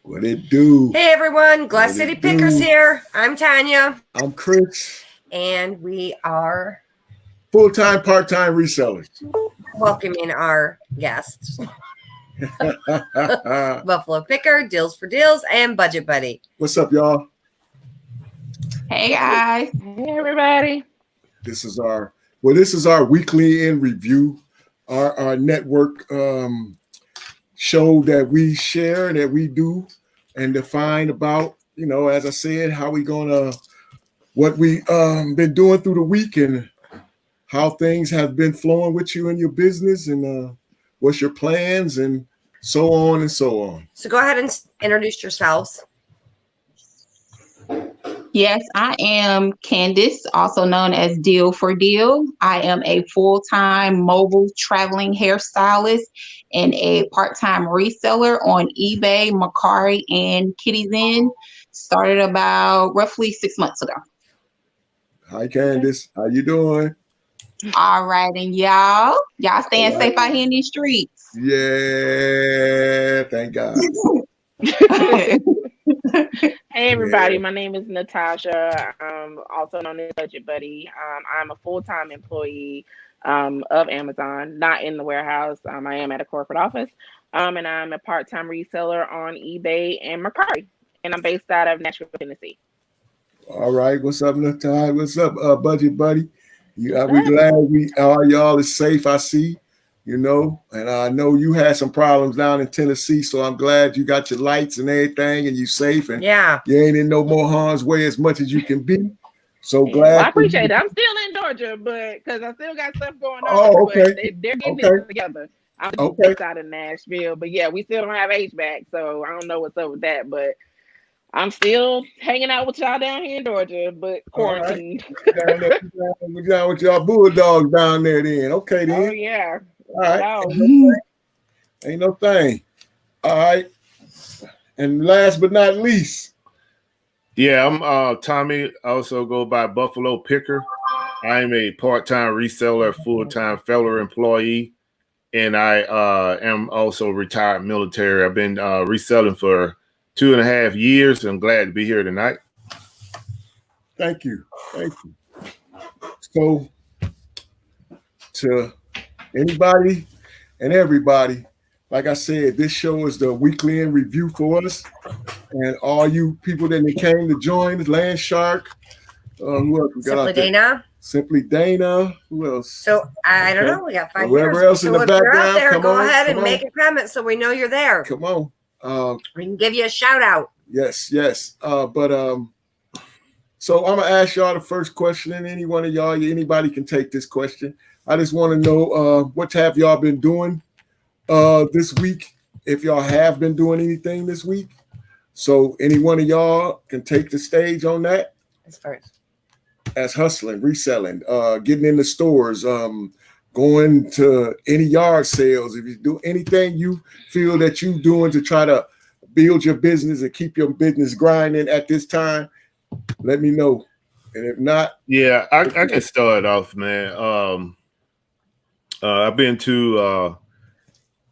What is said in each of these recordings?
What it do? Hey everyone, Glass City Pickers here. I'm Tanya. I'm Chris. And we are full-time, part-time resellers. Welcoming our guests. Buffalo Picker, Deals for Deals, and Budget Buddy. What's up, y'all? Hey guys. Hey everybody. This is our weekly in review, our network show that we share, that we do and define about, as I said, how we what we been doing through the week and how things have been flowing with you in your business and what's your plans and so on and so on. So go ahead and introduce yourselves. Yes, I am Candace, also known as Deal for Deal. I am a full-time mobile traveling hairstylist and a part-time reseller on eBay, Mercari, and Kitty's Inn. Started about roughly 6 months ago. Hi, Candace. How you doing? All right, and y'all staying safe out here in these streets. Yeah, thank God. Hey everybody, my name is Natasha. I'm also known as Budget Buddy. I'm a full-time employee of Amazon, not in the warehouse. I am at a corporate office, and I'm a part-time reseller on eBay and Mercari, and I'm based out of Nashville, Tennessee. All right, what's up, Natasha? What's up, Budget Buddy? We glad y'all is safe. I see. And I know you had some problems down in Tennessee, so I'm glad you got your lights and everything and you safe and you ain't in no more harm's way as much as you can be. So glad. Well, I appreciate it. I'm still in Georgia, but because I still got stuff going on. Oh, okay. But they're getting it together. I'm based out of Nashville, but yeah, we still don't have HVAC, so I don't know what's up with that, but I'm still hanging out with y'all down here in Georgia, but quarantined. We down with y'all bulldogs down there then. Okay, then. Oh, yeah. All right. Ain't no thing. All right. And last but not least. Yeah, I'm Tommy. I also go by Buffalo Picker. I'm a part-time reseller, full-time fellow employee, and I am also retired military. I've been reselling for 2.5 years. I'm glad to be here tonight. Thank you. So, to anybody and everybody, like I said, this show is the weekly in review for us. And all you people that came to join, Land Shark, who else we got out there? Simply Dana. Who else? So I don't know. We got 5 Whoever else in the background, you're out there, go ahead and on. make a comment so we know you're there. Come on. We can give you a shout out. Yes. So I'm gonna ask y'all the first question, and any one of y'all, anybody can take this question. I just want to know what have y'all been doing this week, if y'all have been doing anything this week. So any one of y'all can take the stage on that. As first. As hustling, reselling, getting in the stores, going to any yard sales. If you do anything you feel that you're doing to try to build your business and keep your business grinding at this time, let me know. And if not, yeah, I can start off, man. I've been to a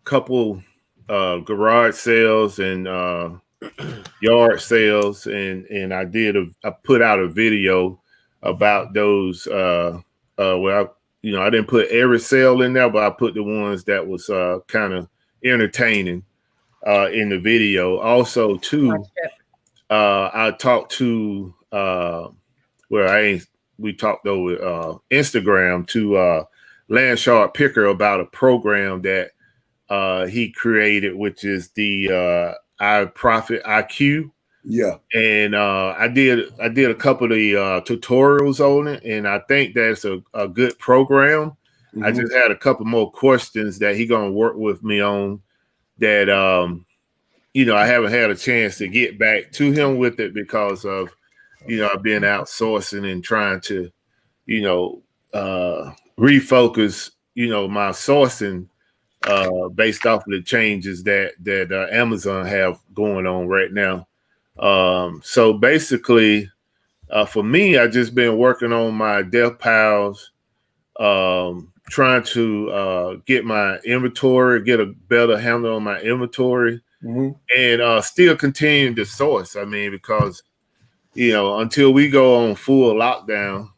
couple garage sales and yard sales, and I put out a video about those. I didn't put every sale in there, but I put the ones that was kind of entertaining in the video. Also, too, I talked to we talked over Instagram to Land Shark Picker about a program that he created, which is the iProfit IQ. Yeah, and I did a couple of the tutorials on it, and I think that's a good program. Mm-hmm. I just had a couple more questions that he gonna work with me on that I haven't had a chance to get back to him with it because of I've been outsourcing and trying to refocus my sourcing based off of the changes that Amazon have going on right now. So basically, for me, I just been working on my dev piles, trying to get my inventory, get a better handle on my inventory, and still continue to source. I mean, because until we go on full lockdown,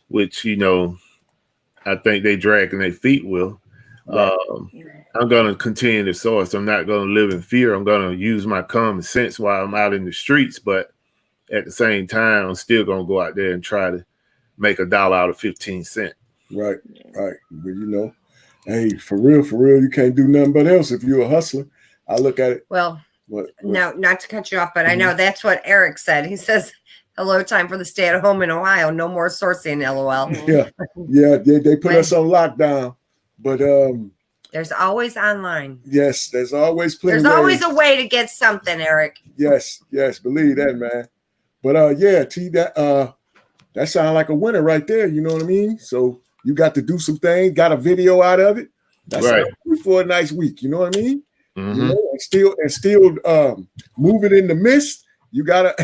which I think they dragging their feet will. Right. I'm going to continue to source. I'm not going to live in fear. I'm going to use my common sense while I'm out in the streets. But at the same time, I'm still going to go out there and try to make $1 out of 15 cents. Right. But hey, for real, you can't do nothing but else if you're a hustler. I look at it. Well, no, not to cut you off, but I know that's what Eric said. He says, hello, time for the stay at home in Ohio. No more sourcing, LOL. Yeah, they put us on lockdown. But there's always online. Yes, there's always plenty. There's always a way to get something, Eric. Yes, believe that, man. But T, that sounds like a winner right there. You know what I mean? So you got to do some things, got a video out of it. That's right for a nice week. You know what I mean? Mm-hmm. And still move it in the mist. You gotta,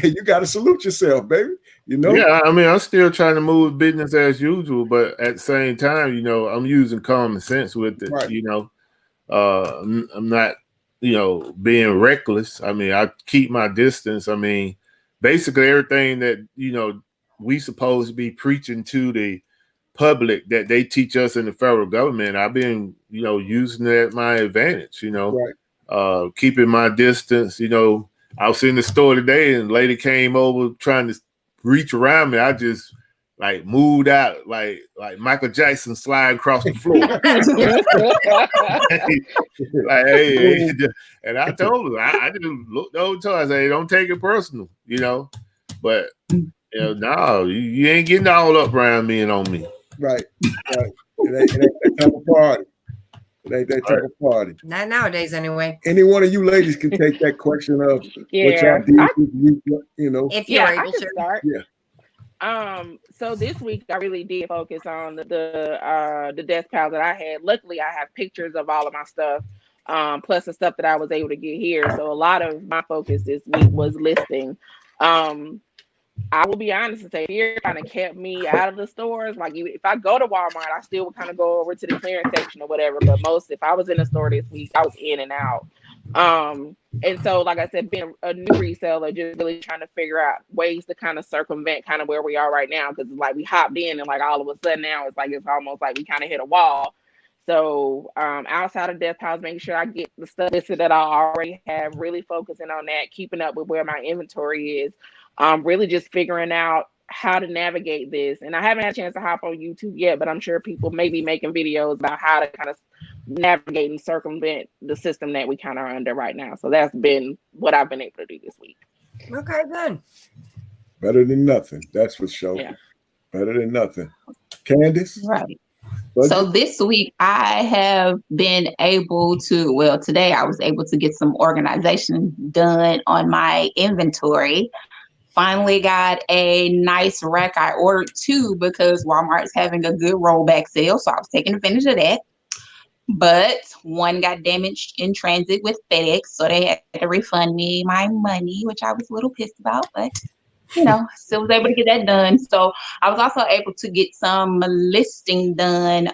you gotta salute yourself, baby. Yeah, I mean, I'm still trying to move business as usual, but at the same time, I'm using common sense with it. Right. I'm not, being reckless. I mean, I keep my distance. I mean, basically everything that we supposed to be preaching to the public that they teach us in the federal government, I've been, using it at my advantage. Right. Keeping my distance. I was in the store today and a lady came over trying to reach around me. I just moved out like Michael Jackson sliding across the floor. Hey, and I told her, I just looked over to her, I said, hey, don't take it personal, But no, you ain't getting all up around me and on me. Right. It ain't that type of party. It ain't that type of party. Not nowadays, anyway. Any one of you ladies can take that question of what y'all did this week, If you're able to start. Yeah. So this week I really did focus on the desk pile that I had. Luckily, I have pictures of all of my stuff, plus the stuff that I was able to get here. So a lot of my focus this week was listing. I will be honest and say fear kind of kept me out of the stores. Like if I go to Walmart, I still would kind of go over to the clearance section or whatever. But if I was in the store this week, I was in and out. And so, like I said, being a new reseller, just really trying to figure out ways to kind of circumvent kind of where we are right now. Because we hopped in and all of a sudden now it's almost like we kind of hit a wall. So outside of desk piles, making sure I get the stuff listed that I already have, really focusing on that, keeping up with where my inventory is. Really just figuring out how to navigate this. And I haven't had a chance to hop on YouTube yet, but I'm sure people may be making videos about how to kind of navigate and circumvent the system that we kind of are under right now. So that's been what I've been able to do this week. Okay, good. Better than nothing. That's for sure. Yeah. Better than nothing. Candace? Right. So this week I have been able to, today I was able to get some organization done on my inventory. Finally got a nice rack. I ordered 2 because Walmart's having a good rollback sale. So I was taking advantage of that. But one got damaged in transit with FedEx. So they had to refund me my money, which I was a little pissed about. But, still was able to get that done. So I was also able to get some listing done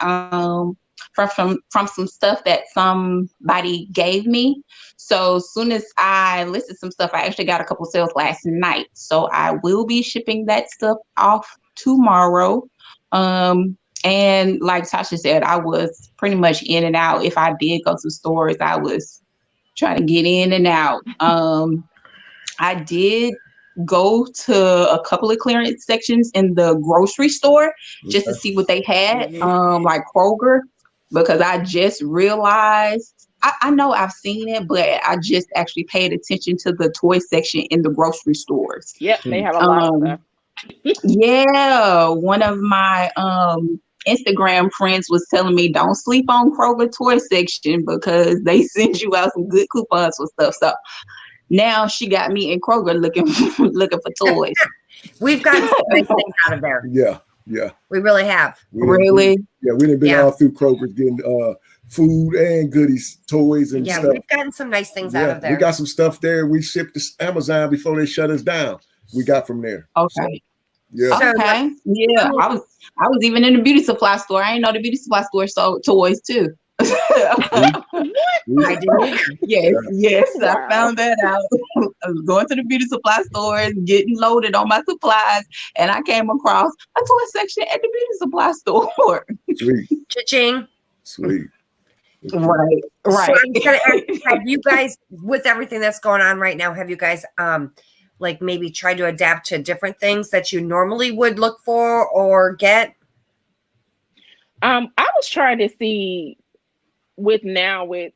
from some stuff that somebody gave me. So as soon as I listed some stuff, I actually got a couple sales last night. So I will be shipping that stuff off tomorrow. And like Tasha said, I was pretty much in and out. If I did go to stores, I was trying to get in and out. I did go to a couple of clearance sections in the grocery store just to see what they had, like Kroger, because I just realized, I know I've seen it, but I just actually paid attention to the toy section in the grocery stores. Yep, they have a lot of stuff. Yeah, one of my Instagram friends was telling me don't sleep on Kroger toy section because they send you out some good coupons for stuff. So now she got me in Kroger looking for toys. We've gotten some nice things out of there. Yeah. We really have. Really? We've been all through Kroger getting food and goodies, toys and stuff. Yeah, we've gotten some nice things out of there. We got some stuff there. We shipped to Amazon before they shut us down. We got from there. Okay. Yeah. Okay. Yeah. I was even in the beauty supply store. I didn't know the beauty supply store sold toys too. I did. Yes, Wow. I found that out. I was going to the beauty supply stores, getting loaded on my supplies, and I came across a toy section at the beauty supply store. Sweet, Cha-ching. sweet. Right. So I'm gonna ask, have you guys, with everything that's going on right now, have you guys like maybe tried to adapt to different things that you normally would look for or get? I was trying to see with it,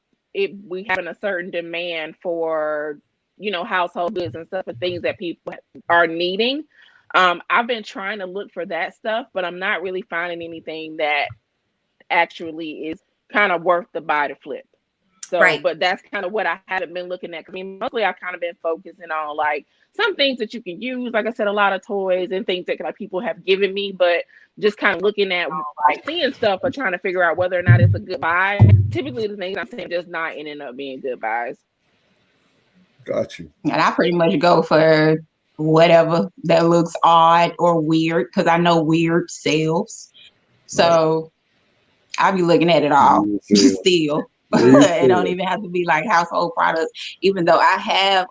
we having a certain demand for, household goods and stuff and things that people are needing. I've been trying to look for that stuff, but I'm not really finding anything that actually is kind of worth the buy to flip. So, Right. but that's kind of what I haven't been looking at. I mean, mostly I've kind of been focusing on like some things that you can use. Like I said, a lot of toys and things that like people have given me, but just kind of looking at like seeing stuff or trying to figure out whether or not it's a good buy. Typically, the things I'm saying just not ending up being good buys. Got you. And I pretty much go for whatever that looks odd or weird because I know weird sells. So I'll be looking at it all still. It don't even have to be like household products. Even though I have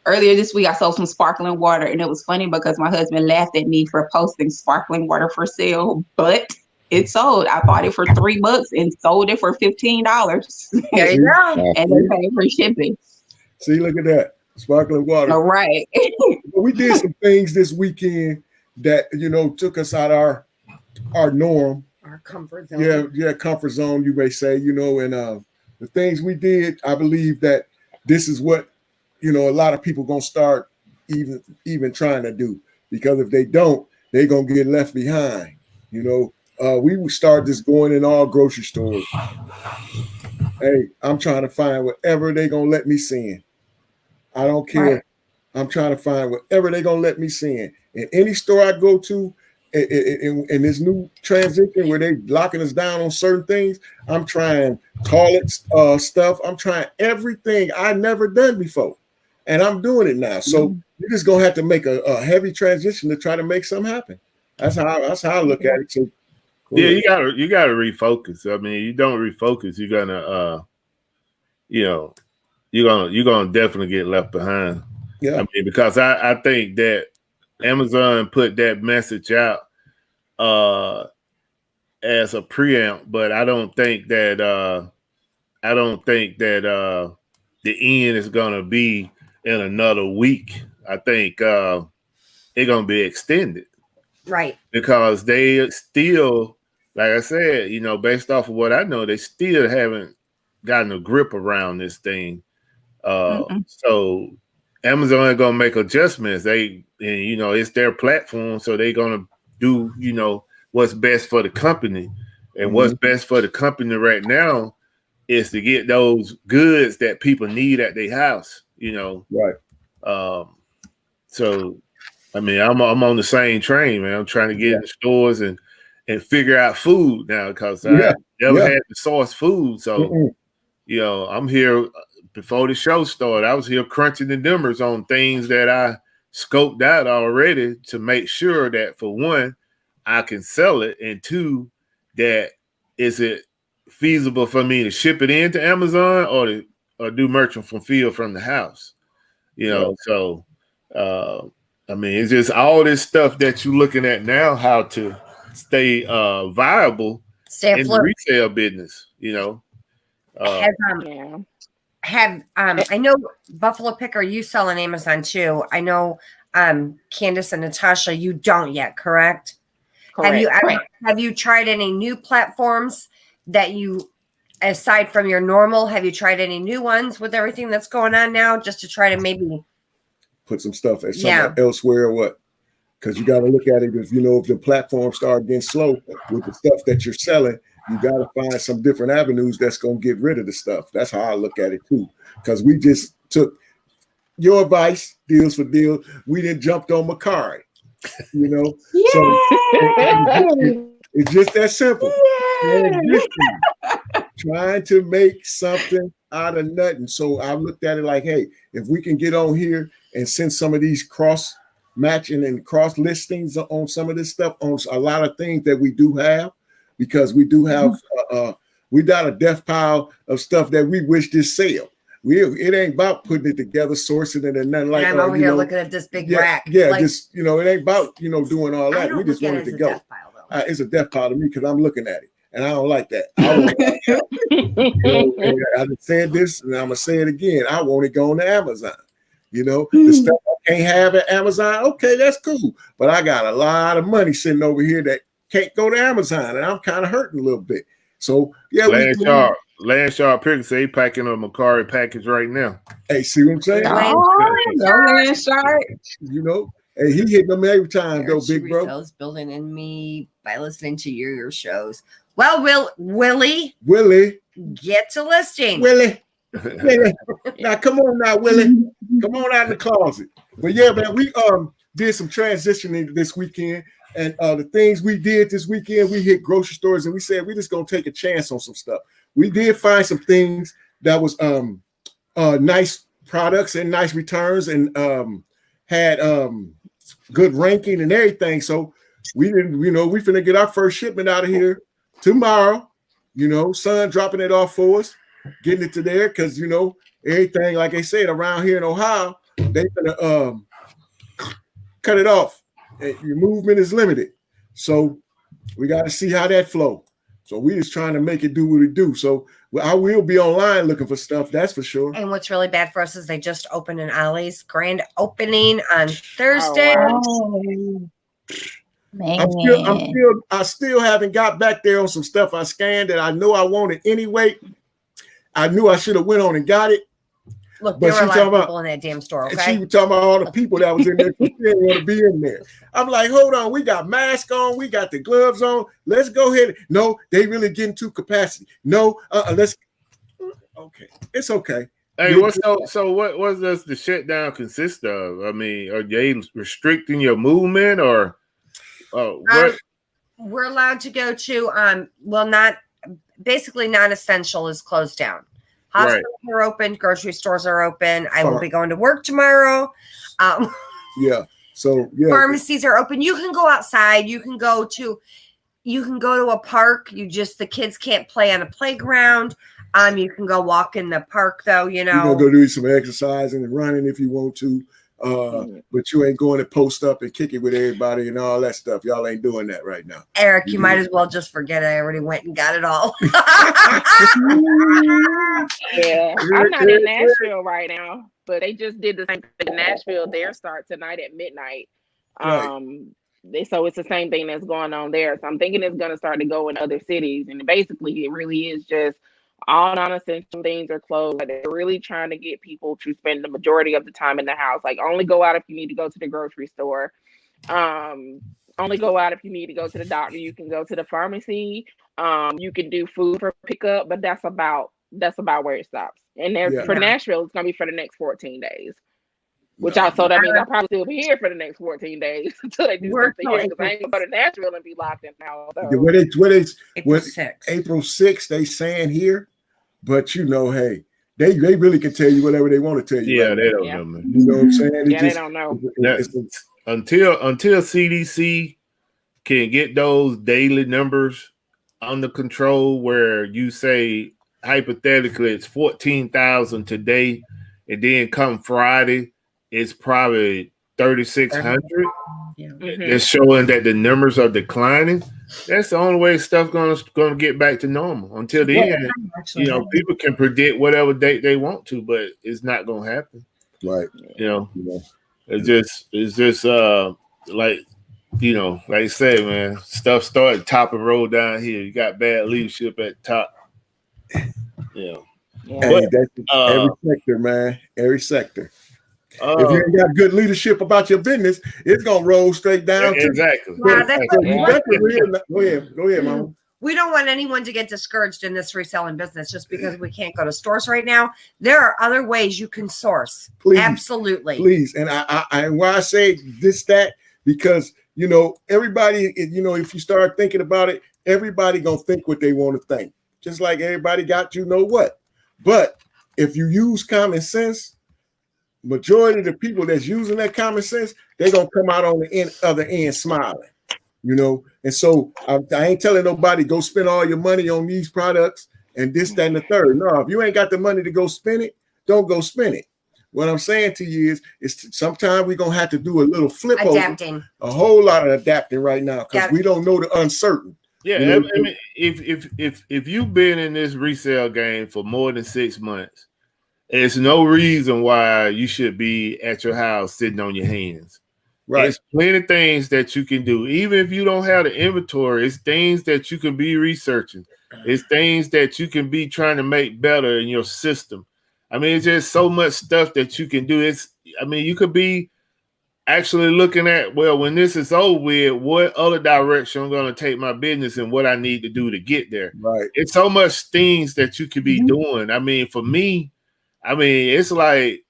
earlier this week I sold some sparkling water, and it was funny because my husband laughed at me for posting sparkling water for sale, but it sold. I bought it for $3 and sold it for $15. There you go. And they paid for shipping. See, look at that. Sparkling water. All right. We did some things this weekend that, took us out our norm. Our comfort zone. Yeah, comfort zone, you may say, and the things we did, I believe that this is what, a lot of people gonna start even trying to do, because if they don't, they're gonna get left behind. We would start just going in all grocery stores. Hey, I'm trying to find whatever they're gonna let me see. I don't care. Right. I'm trying to find whatever they're gonna let me see. In any store I go to, in this new transition where they locking us down on certain things, I'm trying toilet stuff. I'm trying everything I never done before, and I'm doing it now. So you're just gonna have to make a heavy transition to try to make something happen. That's how I look at it. So, yeah, you gotta refocus. I mean, you don't refocus, you're gonna you're gonna definitely get left behind. Yeah, I mean, because I think that Amazon put that message out as a preamp, but I don't think that the end is gonna be in another week. I think it's gonna be extended, right? Because they still, like I said, based off of what I know, they still haven't gotten a grip around this thing. So Amazon is gonna make adjustments. It's their platform, so they're gonna do what's best for the company, and what's best for the company right now is to get those goods that people need at their house. Right. So I mean, I'm on the same train, man. I'm trying to get in the stores and figure out food now, because I never had to source food. So I'm here. Before the show started, I was here crunching the numbers on things that I scoped out already to make sure that, for one, I can sell it, and two, that is it feasible for me to ship it into Amazon or do merchant fulfill from the house. So I mean, it's just all this stuff that you're looking at now, how to stay viable in the resale business. I know Buffalo Picker, you sell on Amazon too. I know Candace and Natasha, you don't yet, correct? Have you tried any new platforms that you, aside from your normal, have you tried any new ones with everything that's going on now, just to try to maybe put some stuff at elsewhere or what? Because you got to look at it, if the platforms start getting slow with the stuff that you're selling, you got to find some different avenues that's going to get rid of the stuff. That's how I look at it too. Because we just took your advice, deals for deals. We didn't jumped on Macari, So it's just that simple. Trying to make something out of nothing. So I looked at it like, hey, if we can get on here and send some of these cross matching and cross listings on some of this stuff, on a lot of things that we do have, because we do have We got a death pile of stuff that we wish to sell. It ain't about putting it together, sourcing it, and nothing like that. I'm over here looking at this big rack. Yeah, like, just it ain't about doing all that. We just want it to go. Death pile, it's a death pile to me because I'm looking at it, and I don't like that. I want I said this, and I'm gonna say it again. I want it going to Amazon. The stuff I can't have at Amazon. Okay, that's cool, but I got a lot of money sitting over here that can't go to Amazon, and I'm kind of hurting a little bit. So yeah, Landshark Pickens say packing a Macari package right now. Hey, see what I'm saying? Landshark. Hey, he hitting them every time, though, big bro. Resells building in me by listening to your shows. Well, Willie, get to listing. Willie. Now come on now, Willie. Come on out of the closet. But yeah, man, we did some transitioning this weekend. And the things we did this weekend, we hit grocery stores and we said we're just gonna take a chance on some stuff. We did find some things that was nice products and nice returns and had good ranking and everything. So we didn't, we finna get our first shipment out of here tomorrow. Son dropping it off for us, getting it to there because everything, like I said, around here in Ohio, they gonna cut it off. Your movement is limited, so we got to see how that flow. So we just trying to make it do what it do. So I will be online looking for stuff, that's for sure. And what's really bad for us is they just opened an Ollie's grand opening on Thursday. Oh, man. I still haven't got back there on some stuff I scanned that I know I wanted anyway. I knew I should have went on and got it. Look, there were a lot of people in that damn store, okay? She was talking about all the people that was in there. She didn't want to be in there. I'm like, hold on. We got masks on. We got the gloves on. Let's go ahead. No, they really getting to capacity. No, let's. Okay, it's okay. Hey, so what does the shutdown consist of? I mean, are they restricting your movement or what? We're allowed to go to basically non-essential is closed down. Hospitals are open, grocery stores are open. I will be going to work tomorrow. Yeah. So pharmacies are open. You can go outside. You can go to a park. The kids can't play on a playground. You can go walk in the park though. You can go do some exercising and running if you want to. But you ain't going to post up and kick it with everybody and all that stuff. Y'all ain't doing that right now. Eric, you might as well just forget it. I already went and got it all. Yeah, I'm not in Nashville right now, but they just did the same thing in Nashville. Their start tonight at midnight. So it's the same thing that's going on there. So I'm thinking it's going to start to go in other cities. And basically, it really is just all non-essential things are closed. Like they're really trying to get people to spend the majority of the time in the house. Like only go out if you need to go to the grocery store. Only go out if you need to go to the doctor. You can go to the pharmacy. You can do food for pickup, but that's about where it stops. And for Nashville, it's gonna be for the next 14 days. Which that means I'll probably still be here for the next 14 days until they do something here. Because I ain't gonna go to Nashville and be locked in now. So. April 6th, they saying here, but hey, they really can tell you whatever they want to tell you. Yeah, right? They don't know, man. You know what I'm saying? They don't know. Until CDC can get those daily numbers under control, where you say hypothetically it's 14,000 today, and then come Friday, it's probably 3,600. Yeah. It's showing that the numbers are declining. That's the only way stuff's gonna get back to normal. Until then, people can predict whatever date they want to, but it's not gonna happen. Right. It's just like I say, man, stuff started top and roll down here. You got bad leadership at top. Hey, that's every sector, man. Every sector. If you ain't got good leadership about your business, it's gonna roll straight down. Exactly. Go ahead, Mama. We don't want anyone to get discouraged in this reselling business just because we can't go to stores right now. There are other ways you can source. Please, absolutely. Please. And why I say that, because everybody, if you start thinking about it, everybody gonna think what they want to think. Just like everybody got what. But if you use common sense, majority of the people that's using that common sense, they're gonna come out on the other end smiling. And so I ain't telling nobody go spend all your money on these products and this, that, and the third. No, if you ain't got the money to go spend it, don't go spend it. What I'm saying to you is sometimes we're gonna have to do a little flip adapting, over, a whole lot of adapting right now because we don't know the uncertain. Yeah, you know? I mean, if you've been in this resale game for more than 6 months, there's no reason why you should be at your house sitting on your hands. Right. There's plenty of things that you can do, even if you don't have the inventory. It's things that you can be researching. It's things that you can be trying to make better in your system. I mean, it's just so much stuff that you can do. You could be actually looking at, well, when this is over with, what other direction I'm going to take my business and what I need to do to get there. Right. It's so much things that you could be doing. I mean, for me, it's like,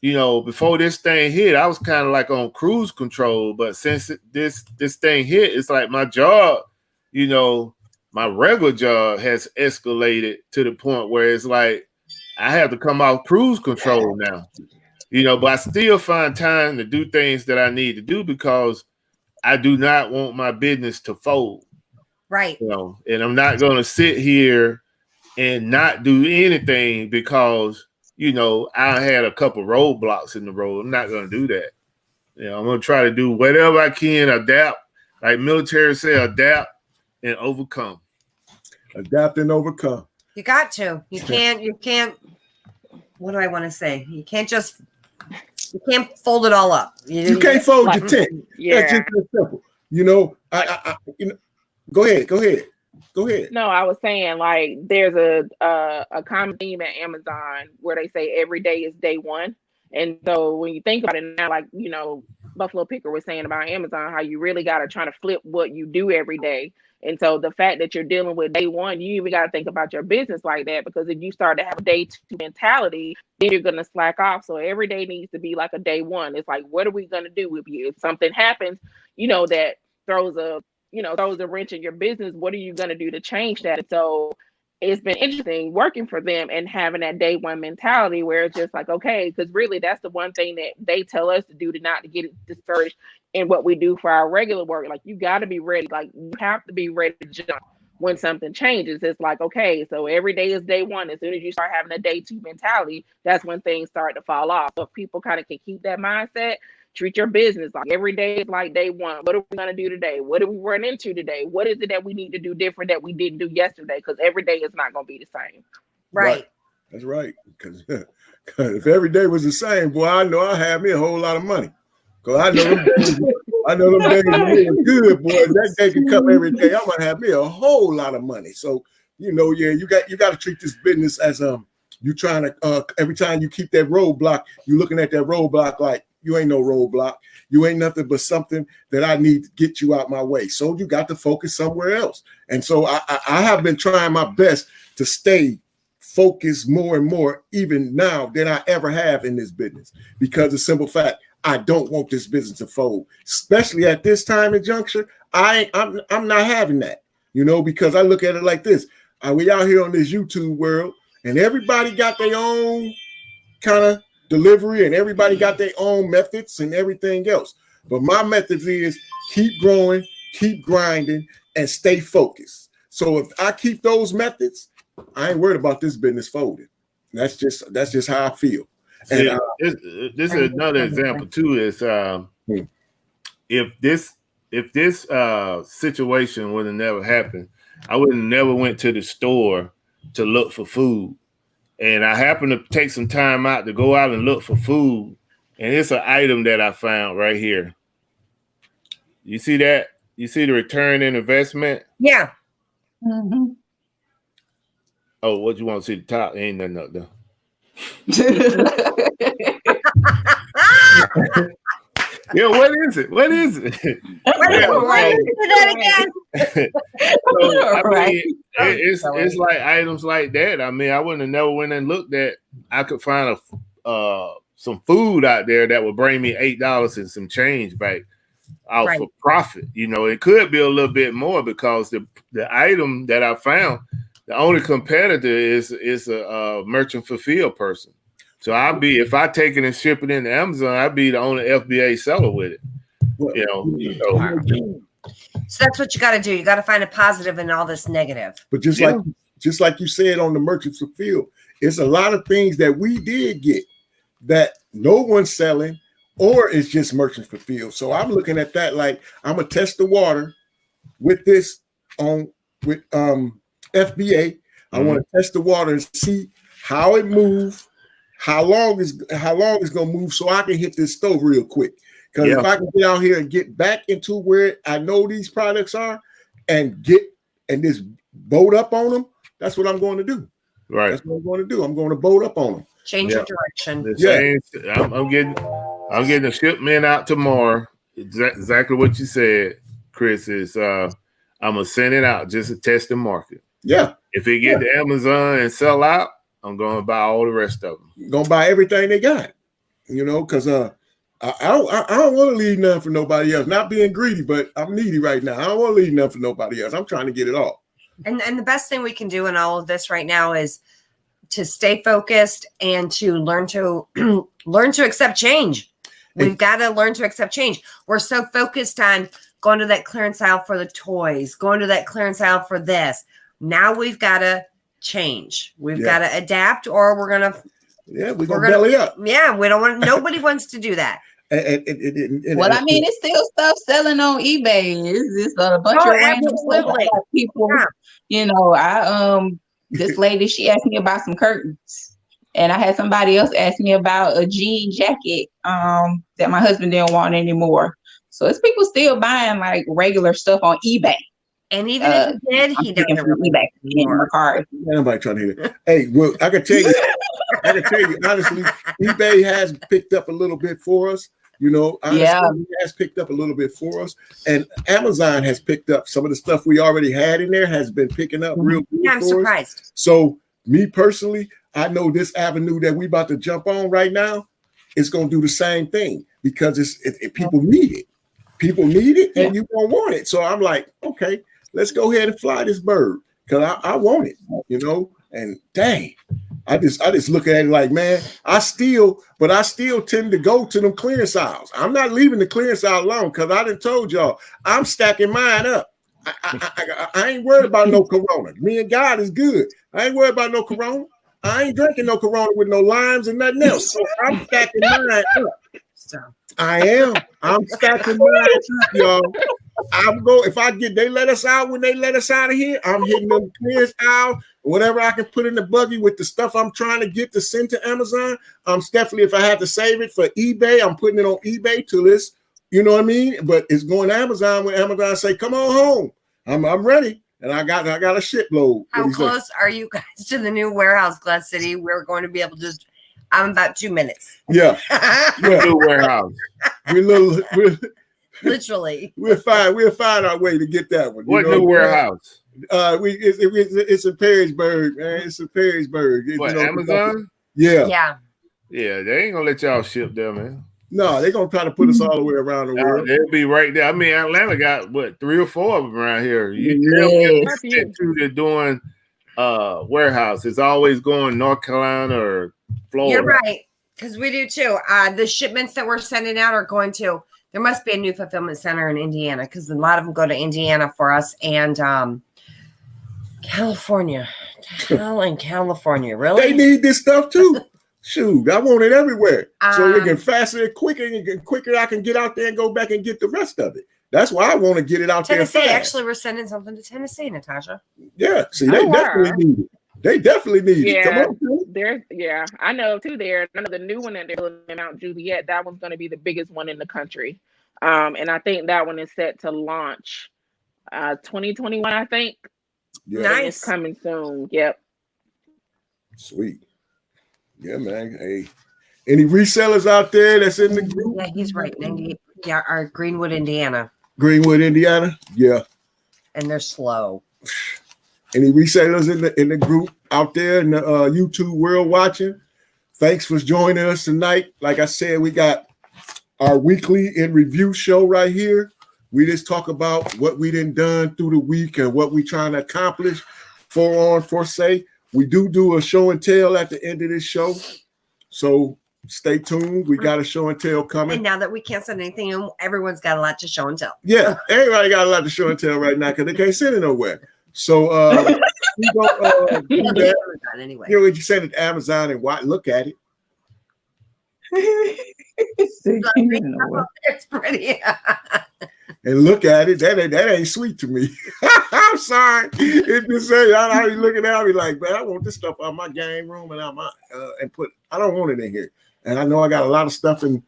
before this thing hit, I was kind of like on cruise control. But since this thing hit, it's like my job, my regular job has escalated to the point where it's like I have to come off cruise control now. But I still find time to do things that I need to do because I do not want my business to fold. Right. And I'm not going to sit here and not do anything because, I had a couple roadblocks in the road. I'm not going to do that. I'm going to try to do whatever I can, adapt, like military say, adapt and overcome. Adapt and overcome. You got to. You can't. What do I want to say? You can't fold it all up. You can't fold your tent. Yeah. That's just simple. Go ahead. No, I was saying like there's a common theme at Amazon where they say every day is day one. And so when you think about it now, like, Buffalo Picker was saying about Amazon, how you really got to try to flip what you do every day. And so the fact that you're dealing with day one, you even got to think about your business like that, because if you start to have a day two mentality, then you're going to slack off. So every day needs to be like a day one. It's like, what are we going to do with you? If something happens, that throws a wrench in your business, what are you going to do to change that? So it's been interesting working for them and having that day one mentality where it's just like, okay, because really that's the one thing that they tell us to do, to not to get discouraged in what we do for our regular work. Like, you got to be ready. Like, you have to be ready to jump when something changes. It's like, okay, so every day is day one. As soon as you start having a day two mentality, that's when things start to fall off. So if people kind of can keep that mindset, treat your business like every day is like day one. What are we going to do today? What do we run into today? What is it that we need to do different that we didn't do yesterday? Because every day is not going to be the same. Right. That's right. Because if every day was the same, boy, I know I have me a whole lot of money. Because I know them days are good, boy. That day can come every day. I'm gonna have me a whole lot of money. So you got to treat this business as you trying to every time you keep that roadblock, you looking at that roadblock like you ain't no roadblock. You ain't nothing but something that I need to get you out my way. So you got to focus somewhere else. And so I have been trying my best to stay focused more and more, even now, than I ever have in this business, because the simple fact, I don't want this business to fold, especially at this time and juncture. I'm not having that, because I look at it like this. We out here on this YouTube world, and everybody got their own kind of delivery, and everybody got their own methods and everything else. But my methods is keep growing, keep grinding, and stay focused. So if I keep those methods, I ain't worried about this business folding. That's just how I feel. See, and this is another example too. Is if this situation would have never happened, I would have never went to the store to look for food. And I happened to take some time out to go out and look for food. And it's an item that I found right here. You see that? You see the return in investment? Yeah. Mm-hmm. Oh, what you want to see the top? Ain't nothing up there. Yeah, what is it? What is it? It's like items like that. I mean, I wouldn't have never went and looked at. I could find some food out there that would bring me $8 and some change back out for profit. It could be a little bit more because the item that I found, the only competitor is a merchant fulfilled person. So if I take it and ship it into Amazon, I'd be the only FBA seller with it. So that's what you got to do. You got to find a positive in all this negative. But just just like you said on the merchants fulfilled, it's a lot of things that we did get that no one's selling, or it's just merchants fulfilled. So I'm looking at that like I'm gonna test the water with this with FBA. I want to test the water and see how it moves, how long it's gonna move, so I can hit this stove real quick. Because if I can get out here and get back into where I know these products are and just boat up on them, that's what I'm going to do. Right. That's what I'm going to do. I'm going to boat up on them. Change your direction. I'm getting a shipment out tomorrow. Exactly what you said, Chris, is I'm gonna send it out just to test the market. Yeah. If it get to Amazon and sell out, I'm gonna buy all the rest of them. Gonna buy everything they got, because I don't want to leave nothing for nobody else. Not being greedy, but I'm needy right now. I don't want to leave nothing for nobody else. I'm trying to get it all. And the best thing we can do in all of this right now is to stay focused and to learn to accept change. We've got to learn to accept change. We're so focused on going to that clearance aisle for the toys, going to that clearance aisle for this. Now we've got to change. We've got to adapt, or we're gonna belly up. Yeah, we don't want. Nobody wants to do that. Well, I mean, it's still stuff selling on eBay. It's just a bunch of random stuff. Like people, this lady, she asked me about some curtains, and I had somebody else ask me about a jean jacket that my husband didn't want anymore. So it's people still buying like regular stuff on eBay. And even if he did, he doesn't really eBay in my card. Nobody trying to hear that. Hey, well, I can tell you honestly, eBay has picked up a little bit for us. Honestly, it has picked up a little bit for us, and Amazon has picked up some of the stuff we already had in there. Has been picking up real good. Yeah, I'm surprised. Us. So, me personally, I know this avenue that we about to jump on right now is going to do the same thing because people need it. People need it, and you don't want it. So I'm like, okay, let's go ahead and fly this bird because I want it. And dang. I just look at it like, man, I still tend to go to them clearance aisles. I'm not leaving the clearance aisle alone because I done told y'all I'm stacking mine up. I ain't worried about no Corona. Me and God is good. I ain't worried about no Corona. I ain't drinking no Corona with no limes and nothing else. So I'm stacking mine up. I'm stacking mine up, y'all. They let us out when they let us out of here. I'm hitting them clearance aisle. Whatever I can put in the buggy with the stuff I'm trying to get to send to Amazon, I'm definitely, if I have to save it for eBay, I'm putting it on eBay till it's, you know what I mean? But it's going to Amazon when Amazon say, come on home. I'm ready. And I got a shipload. How close are you guys to the new warehouse, Glass City? We're going to be able to I'm about 2 minutes. Yeah. New warehouse. Literally. We'll find our way to get that one. What new warehouse? It's in Perrysburg, man. It's in Perrysburg. What, Amazon? Yeah. Yeah, they ain't gonna let y'all ship there, man. No, they're gonna try to put us all the way around the world. They'll be right there. I mean, Atlanta got 3 or 4 of them around here. They're doing warehouse. It's always going North Carolina or Florida. You're right, because we do too. The shipments that we're sending out are going to. There must be a new fulfillment center in Indiana because a lot of them go to Indiana for us and California. California, really? They need this stuff too. Shoot, I want it everywhere. So it can faster and quicker I can get out there and go back and get the rest of it. That's why I want to get it out Tennessee, there fast. Actually, we're sending something to Tennessee, Natasha. Yeah, see, they definitely need it. They definitely need it. Come on. I know too. I know the new one that they're building in Mount Juliet. That one's going to be the biggest one in the country, and I think that one is set to launch 2021. I think. Yeah. Nice. It's coming soon. Yep. Sweet. Yeah, man. Hey, any resellers out there that's in the group? Yeah, he's right. 98. Yeah, our Greenwood, Indiana. Greenwood, Indiana. Yeah. And they're slow. Any resellers in the group out there in the YouTube world watching? Thanks for joining us tonight. Like I said, we got our weekly in review show right here. We just talk about what we done through the week and what we trying to accomplish for say. We do a show and tell at the end of this show. So stay tuned. We got a show and tell coming. And now that we can't send anything, everyone's got a lot to show and tell. Yeah, everybody got a lot to show and tell right now because they can't send it nowhere. So We go do that. Anyway, You know what you send it to Amazon and look at it. it's pretty. And look at it. That ain't sweet to me. I'm sorry. It just say I be looking at me like, man, I want this stuff out of my game room and out my I don't want it in here. And I know I got a lot of stuff in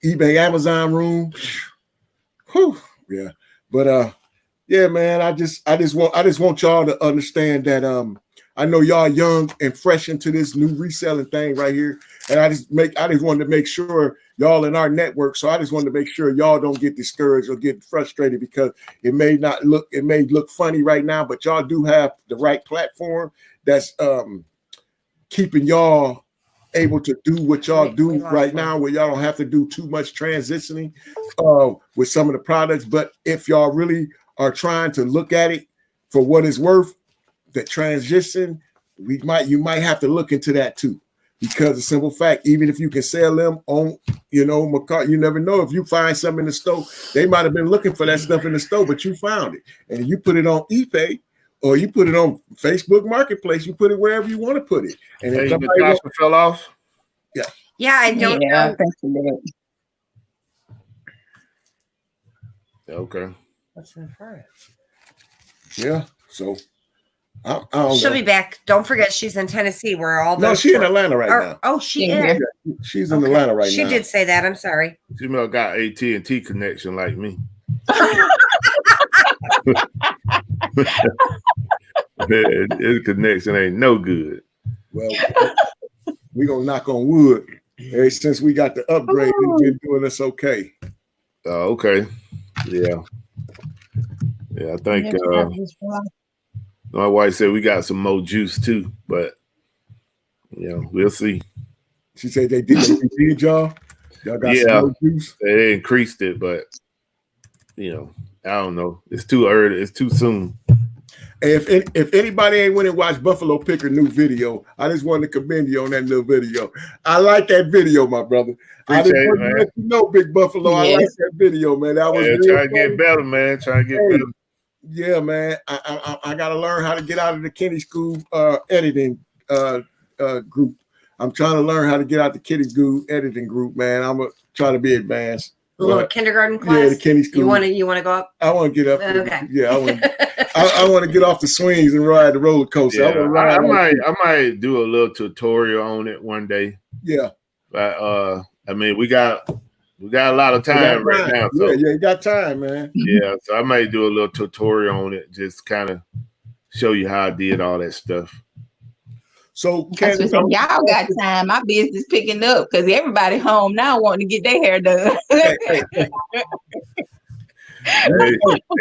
eBay, Amazon room. Whew, yeah. But yeah, man, I just want y'all to understand that I know y'all young and fresh into this new reselling thing right here. And I just wanted to make sure y'all in our network. So I just wanted to make sure y'all don't get discouraged or get frustrated because it may look funny right now, but y'all do have the right platform that's keeping y'all able to do what y'all do right now, where y'all don't have to do too much transitioning with some of the products. But if y'all really are trying to look at it for what it's worth, the transition, you might have to look into that too. Because the simple fact, even if you can sell them on, you never know. If you find something in the store, they might have been looking for that stuff in the store, but you found it. And you put it on eBay or you put it on Facebook Marketplace, you put it wherever you want to put it. And if somebody fell off. Yeah. Yeah, I don't know. Thank you. Okay. What's in front? Yeah. So I don't She'll know. be back. Don't forget, she's in Tennessee, where all the she's in Atlanta right now. Oh, she is. She's in Atlanta right now. She did say that. I'm sorry. She may have got AT&T connection like me. His connection ain't no good. Well, we're gonna knock on wood. Ever since we got the upgrade, it's been doing us okay. Okay. Yeah. Yeah, I think my wife said we got some more juice too, but we'll see. She said they did y'all. Y'all got some more juice. They increased it, but I don't know. It's too early. It's too soon. If anybody ain't went and watched Buffalo Picker new video, I just wanted to commend you on that new video. I like that video, my brother. Appreciate I just want to let you know, Big Buffalo. Yes. I like that video, man. That was trying to get better, man. Trying to get better. Yeah, man. I got to learn how to get out of the Kenny School editing group. I'm trying to learn how to get out the Kenny School editing group, man. I'm gonna try to be advanced. A little kindergarten class. Yeah, the Kenny School. You want to go up? I want to get up. Okay. Yeah, I want to get off the swings and ride the roller coaster. Yeah, I might do a little tutorial on it one day. Yeah. But we got a lot of time right now. So you got time, man. Yeah, so I might do a little tutorial on it, just kind of show you how I did all that stuff. So y'all got time. My business picking up because everybody home now wanting to get their hair done. They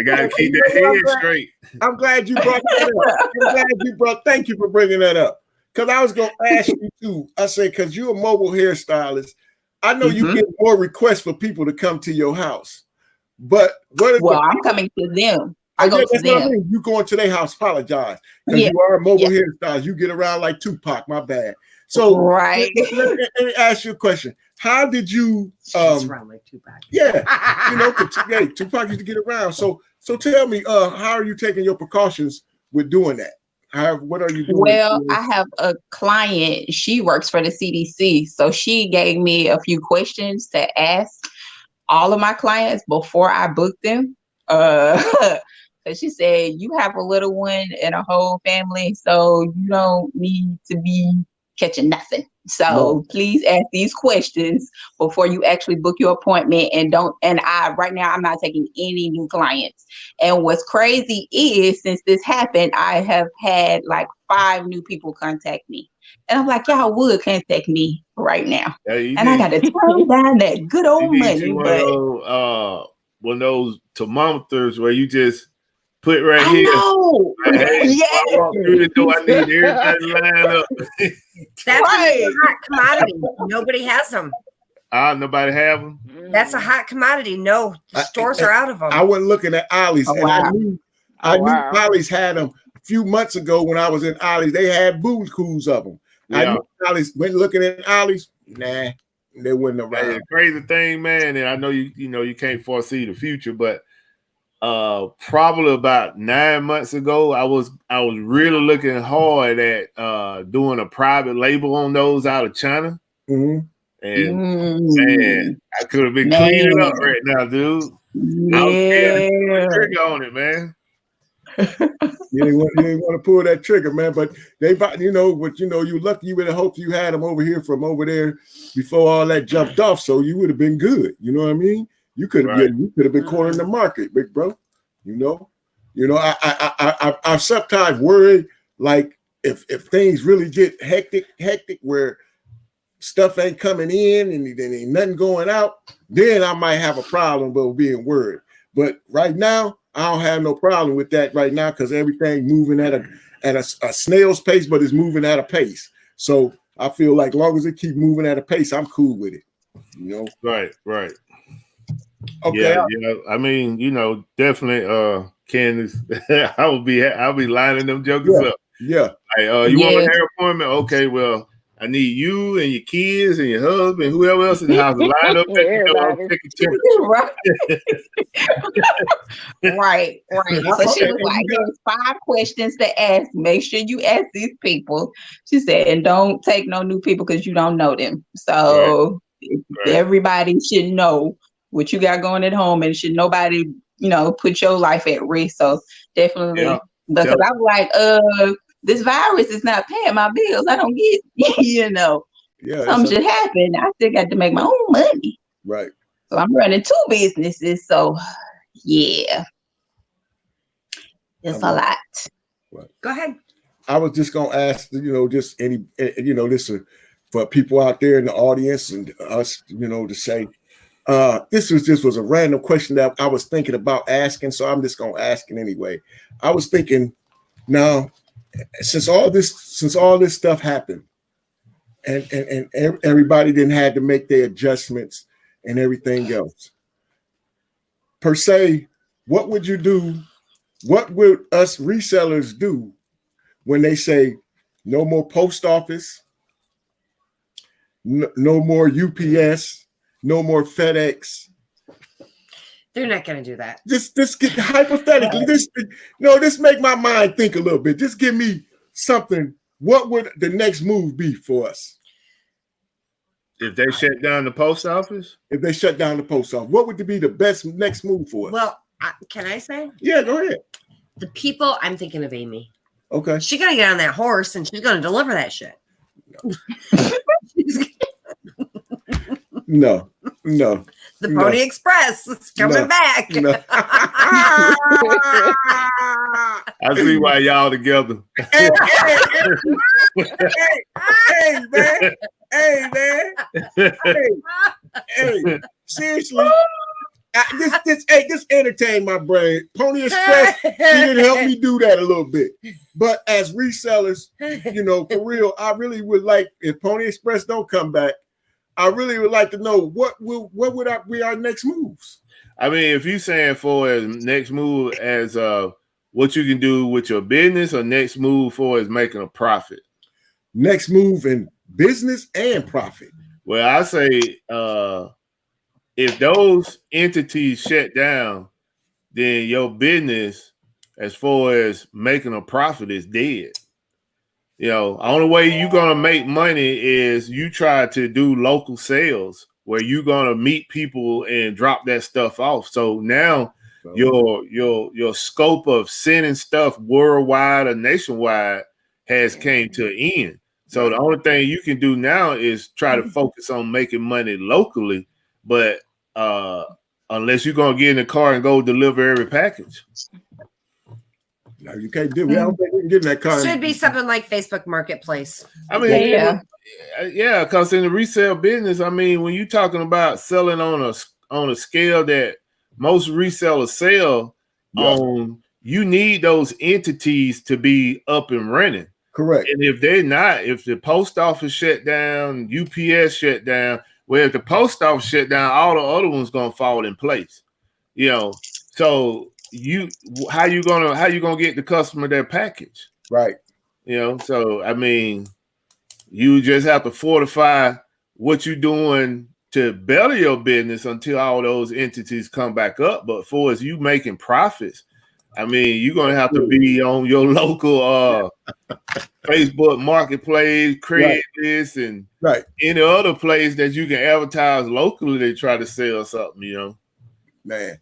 gotta keep their head straight. I'm glad you brought that up. Thank you for bringing that up. Because I was gonna ask you too. I say because you're a mobile hairstylist. I know you get more requests for people to come to your house, but I'm coming to them. I go to them. I mean. You going to their house? Apologize because you are a mobile hairstylist. You get around like Tupac. My bad. So right. Let me ask you a question. How did you? Around like Tupac. Yeah, Tupac used to get around. So tell me, how are you taking your precautions with doing that? What are you doing? Well, I have a client. She works for the CDC, so she gave me a few questions to ask all of my clients before I booked them. So she said, you have a little one and a whole family, so you don't need to be catching nothing. So please ask these questions before you actually book your appointment right now I'm not taking any new clients. And what's crazy is since this happened, I have had like 5 new people contact me. And I'm like, y'all would contact me right now. I got to turn down that good old money. One of those thermometers where you just put right here. Know. Like, hey, I walk through the door, I need everybody lined up. That's a hot commodity. Nobody has them. Nobody have them? That's a hot commodity. No, the stores are out of them. I went looking at Ollie's, and I knew Ollie's had them a few months ago when I was in Ollie's. They had booze of them. Yeah. I knew Ollie's. Went looking at Ollie's. Nah, they wasn't around. Hey, the crazy thing, man, and I know you can't foresee the future, but probably about 9 months ago, I was really looking hard at doing a private label on those out of China. Mm-hmm. And man, I could have been cleaning up right now, dude. Yeah. I was scared to pull the trigger on it, man. You didn't want to pull that trigger, man. But they, you lucky you would have hoped you had them over here from over there before all that jumped off, so you would have been good. You know what I mean? You could have been cornering the market, big bro. I sometimes worry, like if things really get hectic where stuff ain't coming in and then ain't nothing going out, then I might have a problem with being worried. But right now, I don't have no problem with that right now because everything moving at a snail's pace, but it's moving at a pace. So I feel like as long as it keep moving at a pace, I'm cool with it. Right. Okay. Yeah. I mean, definitely, Candace. I'll be lining them jokers up. Yeah. Like, you want a hair appointment? Okay, well, I need you and your kids and your husband, whoever else in the house to line up at the door, take a temperature. Right. So she was like, "There's 5 questions to ask. Make sure you ask these people." She said, "And don't take no new people because you don't know them. So everybody should know what you got going at home, and should nobody, put your life at risk." So definitely, because I was like, this virus is not paying my bills. I don't get, something should happen. I still got to make my own money. Right. So I'm running 2 businesses. So yeah, it's a lot. Right. Go ahead. I was just gonna ask, just any, this for people out there in the audience and us, to say, this was a random question that I was thinking about asking, so I'm just gonna ask it anyway. I was thinking, now, since all this stuff happened, and everybody didn't have to make their adjustments and everything else, per se, what would you do? What would us resellers do when they say no more post office, no more UPS, no more FedEx? They're not going to do that. Just get hypothetically. This make my mind think a little bit. Just give me something. What would the next move be for us? If they shut down the post office? If they shut down the post office, what would be the best next move for us? Well, can I say? Yeah, go ahead. The people, I'm thinking of Amy. Okay. She's going to get on that horse and she's going to deliver that shit. No. The Pony Express is coming back. No. I see why y'all together. Hey, man. Hey, seriously. This entertained my brain. Pony Express, she didn't help me do that a little bit. But as resellers, for real, I really would like, if Pony Express don't come back, I really would like to know what would be our next moves. I mean, if you're saying for as next move as what you can do with your business, or next move for is making a profit. Next move in business and profit. Well, I say if those entities shut down, then your business, as far as making a profit, is dead. The only way you're going to make money is you try to do local sales where you're going to meet people and drop that stuff off. So now your scope of sending stuff worldwide or nationwide has came to an end. So the only thing you can do now is try to focus on making money locally. But unless you're going to get in the car and go deliver every package. No, you can't do it. I don't think we can get in that car. Should be something like Facebook Marketplace. I mean, because in the resale business, I mean, when you're talking about selling on a scale that most resellers sell on, you need those entities to be up and running. Correct. And if they're not, if the post office shut down, UPS shut down, well, if the post office shut down, all the other ones gonna fall in place. So how you gonna get the customer their package? Right. So I mean, you just have to fortify what you're doing to better your business until all those entities come back up. But for as you making profits, I mean, you're gonna have to be on your local Facebook Marketplace, Craigslist, and any other place that you can advertise locally to try to sell something, you know. Man.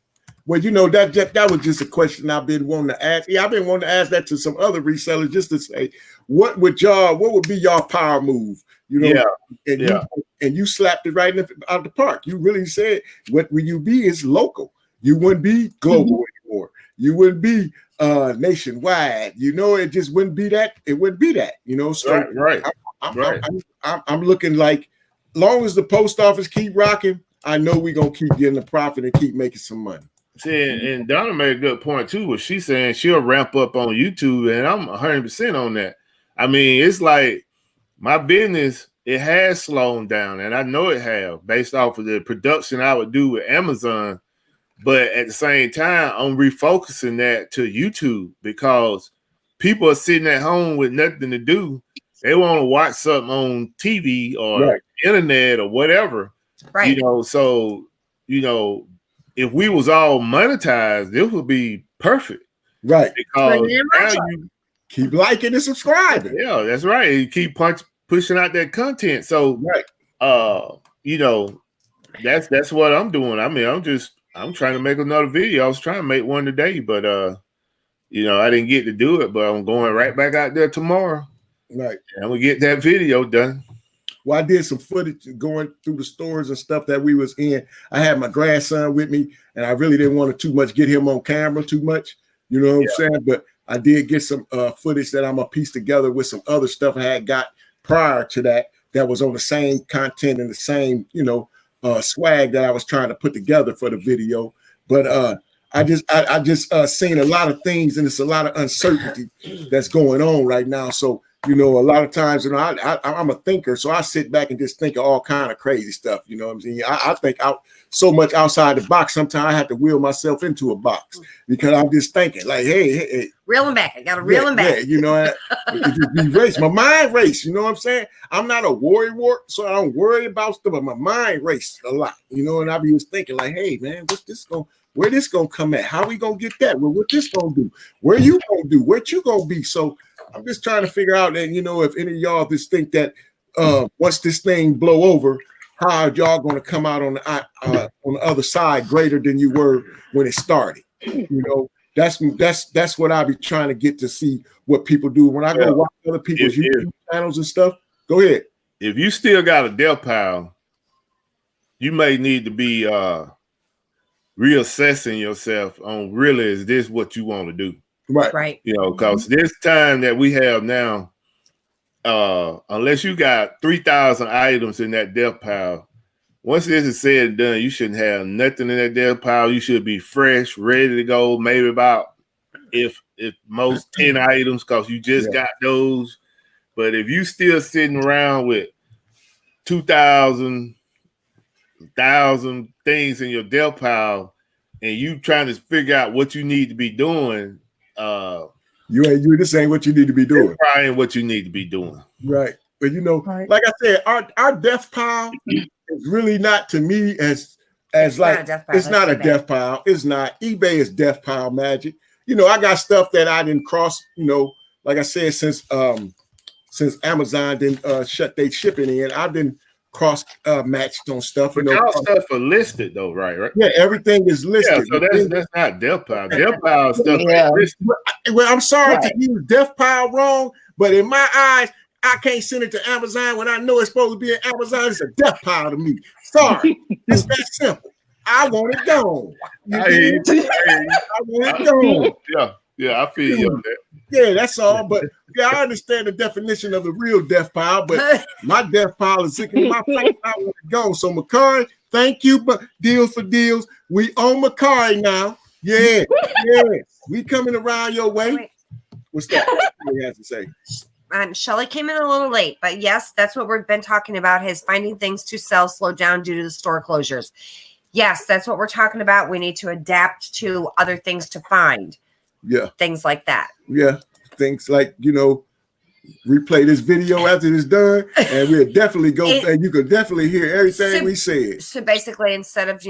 Well, you know, that was just a question I've been wanting to ask. Yeah, I've been wanting to ask that to some other resellers just to say, what would be your power move? You know, and you slapped it right out the park. You really said what will you be is local. You wouldn't be global anymore. You wouldn't be nationwide. You know, it just wouldn't be that. It wouldn't be that. You know, so I'm looking like, long as the post office keep rocking, I know we're gonna keep getting the profit and keep making some money. See, and Donna made a good point too. What she's saying, she'll ramp up on YouTube, and I'm 100% on that. I mean, it's like my business, it has slowed down, and I know it have based off of the production I would do with Amazon. But at the same time, I'm refocusing that to YouTube because people are sitting at home with nothing to do. They want to watch something on TV or internet or whatever. Right. You know, so, you know, if we was all monetized, this would be perfect. Right. Because now you keep liking and subscribing. Yeah, that's right. You keep pushing out that content. So, you know, that's what I'm doing. I mean, I'm trying to make another video. I was trying to make one today, but you know, I didn't get to do it, but I'm going right back out there tomorrow. Right. And I'm gonna get that video done. Well, I did some footage going through the stores and stuff that we was in. I had my grandson with me, and I really didn't want to too much get him on camera too much. You know what I'm saying? But I did get some footage that I'm gonna piece together with some other stuff I had got prior to that was on the same content and the same, you know, swag that I was trying to put together for the video. But I just seen a lot of things, and it's a lot of uncertainty that's going on right now. So, you know, a lot of times, you know, I'm a thinker, so I sit back and just think of all kind of crazy stuff. You know what I'm saying? I think out so much outside the box. Sometimes I have to wheel myself into a box because I'm just thinking like, hey, reel him back. I got to reel him back. Yeah, you know, it just be race. My mind race. You know what I'm saying? I'm not a worry wart, so I don't worry about stuff, but my mind race a lot. You know, and I be just thinking like, hey, man, where this gonna come at? How we gonna get that? Well, what this gonna do? Where you gonna do? Where you gonna be? So I'm just trying to figure out that, you know, if any of y'all just think that once this thing blow over, how are y'all going to come out on the other side greater than you were when it started? You know, that's what I be trying to get to see what people do when I go watch other people's YouTube channels and stuff. Go ahead. If you still got a death pile, you may need to be reassessing yourself on really, is this what you want to do? Right. You know, because this time that we have now, unless you got 3,000 items in that death pile, once this is said and done, you shouldn't have nothing in that death pile. You should be fresh, ready to go. Maybe about if most 10 items, because you just got those. But if you still sitting around with 2,000 things in your death pile, and you trying to figure out what you need to be doing. This ain't what you need to be doing. Probably ain't what you need to be doing. Right. But you know, like I said, our death pile is really not to me as like it's not a death pile. It's not. eBay is death pile magic. You know, I got stuff that I didn't cross, you know, like I said, since Amazon didn't shut their shipping in, I've been cross matched on stuff. But all stuff are listed though, right? Yeah, everything is listed. Yeah, so that's not death pile. Death pile stuff. Well, I'm sorry to use death pile wrong, but in my eyes, I can't send it to Amazon when I know it's supposed to be in Amazon. It's a death pile to me. Sorry, it's that simple. I want it gone. I want it gone. Yeah, I feel you on that. Yeah, that's all. But yeah, I understand the definition of the real death pile, but my death pile is sick in my face. I want it gone. So Macari, thank you, but deals for deals. We own Macari now. Yeah, we coming around your way. What's that? What he has to say? Shelly came in a little late, but yes, that's what we've been talking about, is finding things to sell slow down due to the store closures. Yes, that's what we're talking about. We need to adapt to other things to find. Yeah. Things like that. Yeah. Things like, you know, replay this video after it's done, and we'll definitely go, and you can definitely hear everything we said. So basically, instead of,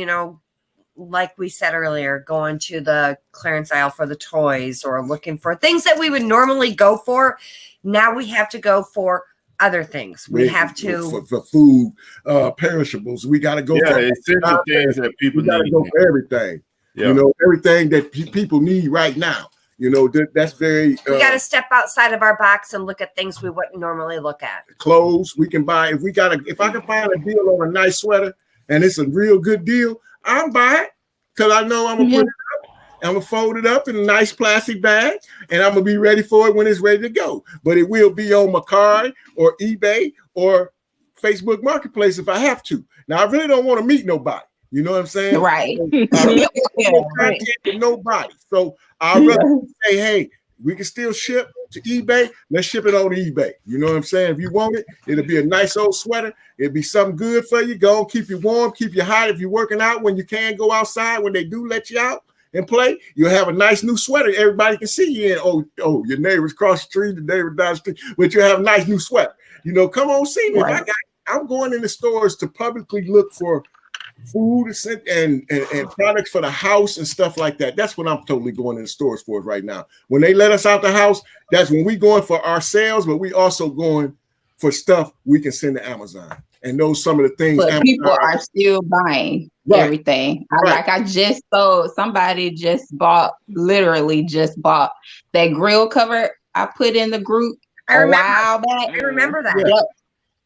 like we said earlier, going to the clearance aisle for the toys or looking for things that we would normally go for, now we have to go for other things. We have to for food, perishables. We got to go for essential things that people need. We got to go for everything. Yeah. Everything that people need right now. That's very. We got to step outside of our box and look at things we wouldn't normally look at. Clothes we can buy. If I can find a deal on a nice sweater and it's a real good deal, I'll buy it because I know I'm gonna put it up. I'm gonna fold it up in a nice plastic bag, and I'm gonna be ready for it when it's ready to go. But it will be on my card or eBay or Facebook Marketplace if I have to. Now I really don't want to meet nobody. You know what I'm saying? Right. Nobody. So I'd rather say, hey, we can still ship to eBay. Let's ship it on eBay. You know what I'm saying? If you want it, it'll be a nice old sweater. It'll be something good for you. Go keep you warm, keep you hot if you're working out when you can go outside, when they do let you out and play. You'll have a nice new sweater everybody can see you in. Oh, your neighbors cross the street, the neighbor down the street, but you have a nice new sweater. Come on, see me. Right. I'm going in the stores to publicly look for food and products for the house and stuff like that. That's what I'm totally going in the stores for right now. When they let us out the house, that's when we going for our sales, but we also going for stuff we can send to Amazon. And those some of the things. But people are still buying everything. I just sold. Somebody literally just bought that grill cover I put in the group a while back. I remember that. Yep.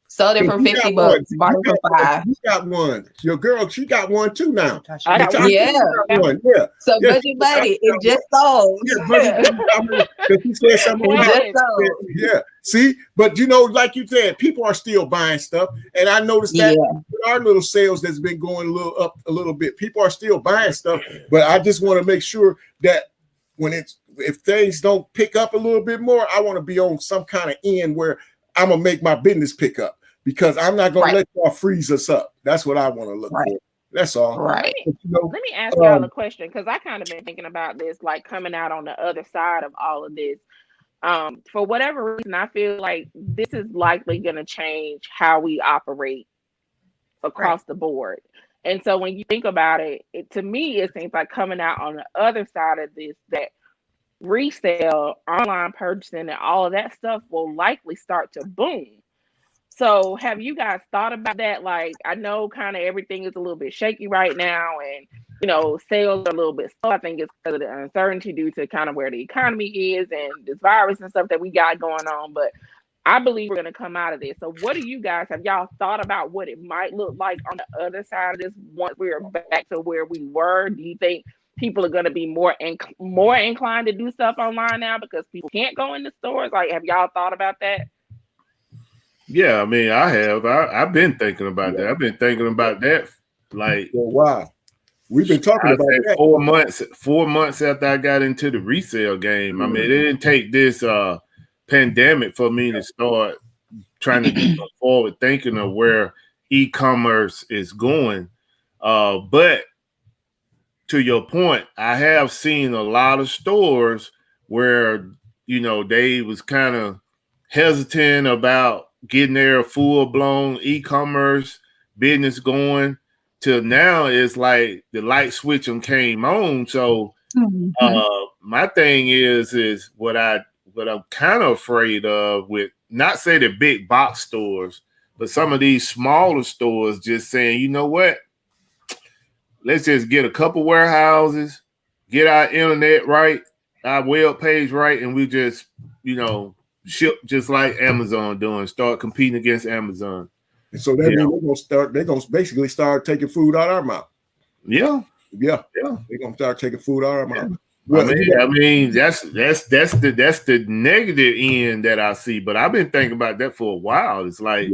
Sold it for $50. Bought it for $5. You got one. Your girl, she got one too now. I got one. Yeah. So Budget Buddy, it just sold. Yeah, she said something. Yeah. See, but like you said, people are still buying stuff, and I noticed that with our little sales that's been going up a little bit. People are still buying stuff, but I just want to make sure that if things don't pick up a little bit more, I want to be on some kind of end where I'm gonna make my business pick up. Because I'm not going to let y'all freeze us up. That's what I want to look for. That's all. Right. Let me ask y'all a question, because I kind of been thinking about this, like coming out on the other side of all of this. For whatever reason, I feel like this is likely going to change how we operate across the board. And so when you think about it, to me, it seems like coming out on the other side of this, that resale, online purchasing, and all of that stuff will likely start to boom. So have you guys thought about that? Like, I know kind of everything is a little bit shaky right now, and sales are a little bit slow. I think it's because of the uncertainty due to kind of where the economy is and this virus and stuff that we got going on. But I believe we're going to come out of this. So what do you guys, have y'all thought about what it might look like on the other side of this once we're back to where we were? Do you think people are going to be more inclined to do stuff online now because people can't go in the stores? Like, have y'all thought about that? Yeah, I mean, I have. I've been thinking about that. I've been thinking about that like for a while. We've been talking about that 4 months after I got into the resale game. I mean, it didn't take this pandemic for me to start trying to get forward thinking of where e-commerce is going. But to your point, I have seen a lot of stores where, they was kind of hesitant about getting their full-blown e-commerce business going, till now it's like the light switch came on. So my thing is what I'm kind of afraid of, with not say the big box stores, but some of these smaller stores just saying, you know what, let's just get a couple warehouses, get our internet right, our web page right, and we just ship just like Amazon doing, start competing against Amazon. And so that means they're gonna basically start taking food out of our mouth. Yeah. They're gonna start taking food out of our mouth. Well, I mean, that's the negative end that I see. But I've been thinking about that for a while. It's like,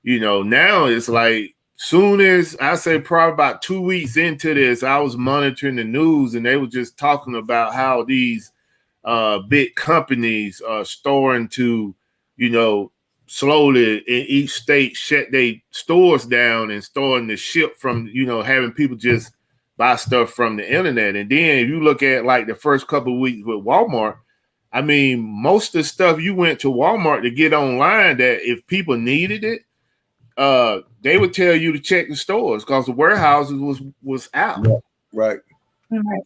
now it's like, soon as I say probably about 2 weeks into this, I was monitoring the news and they were just talking about how these big companies are starting to, slowly in each state shut their stores down and starting to ship from, having people just buy stuff from the internet. And then if you look at like the first couple of weeks with Walmart, I mean, most of the stuff you went to Walmart to get online that if people needed it, they would tell you to check the stores because the warehouses was out. Yeah, right.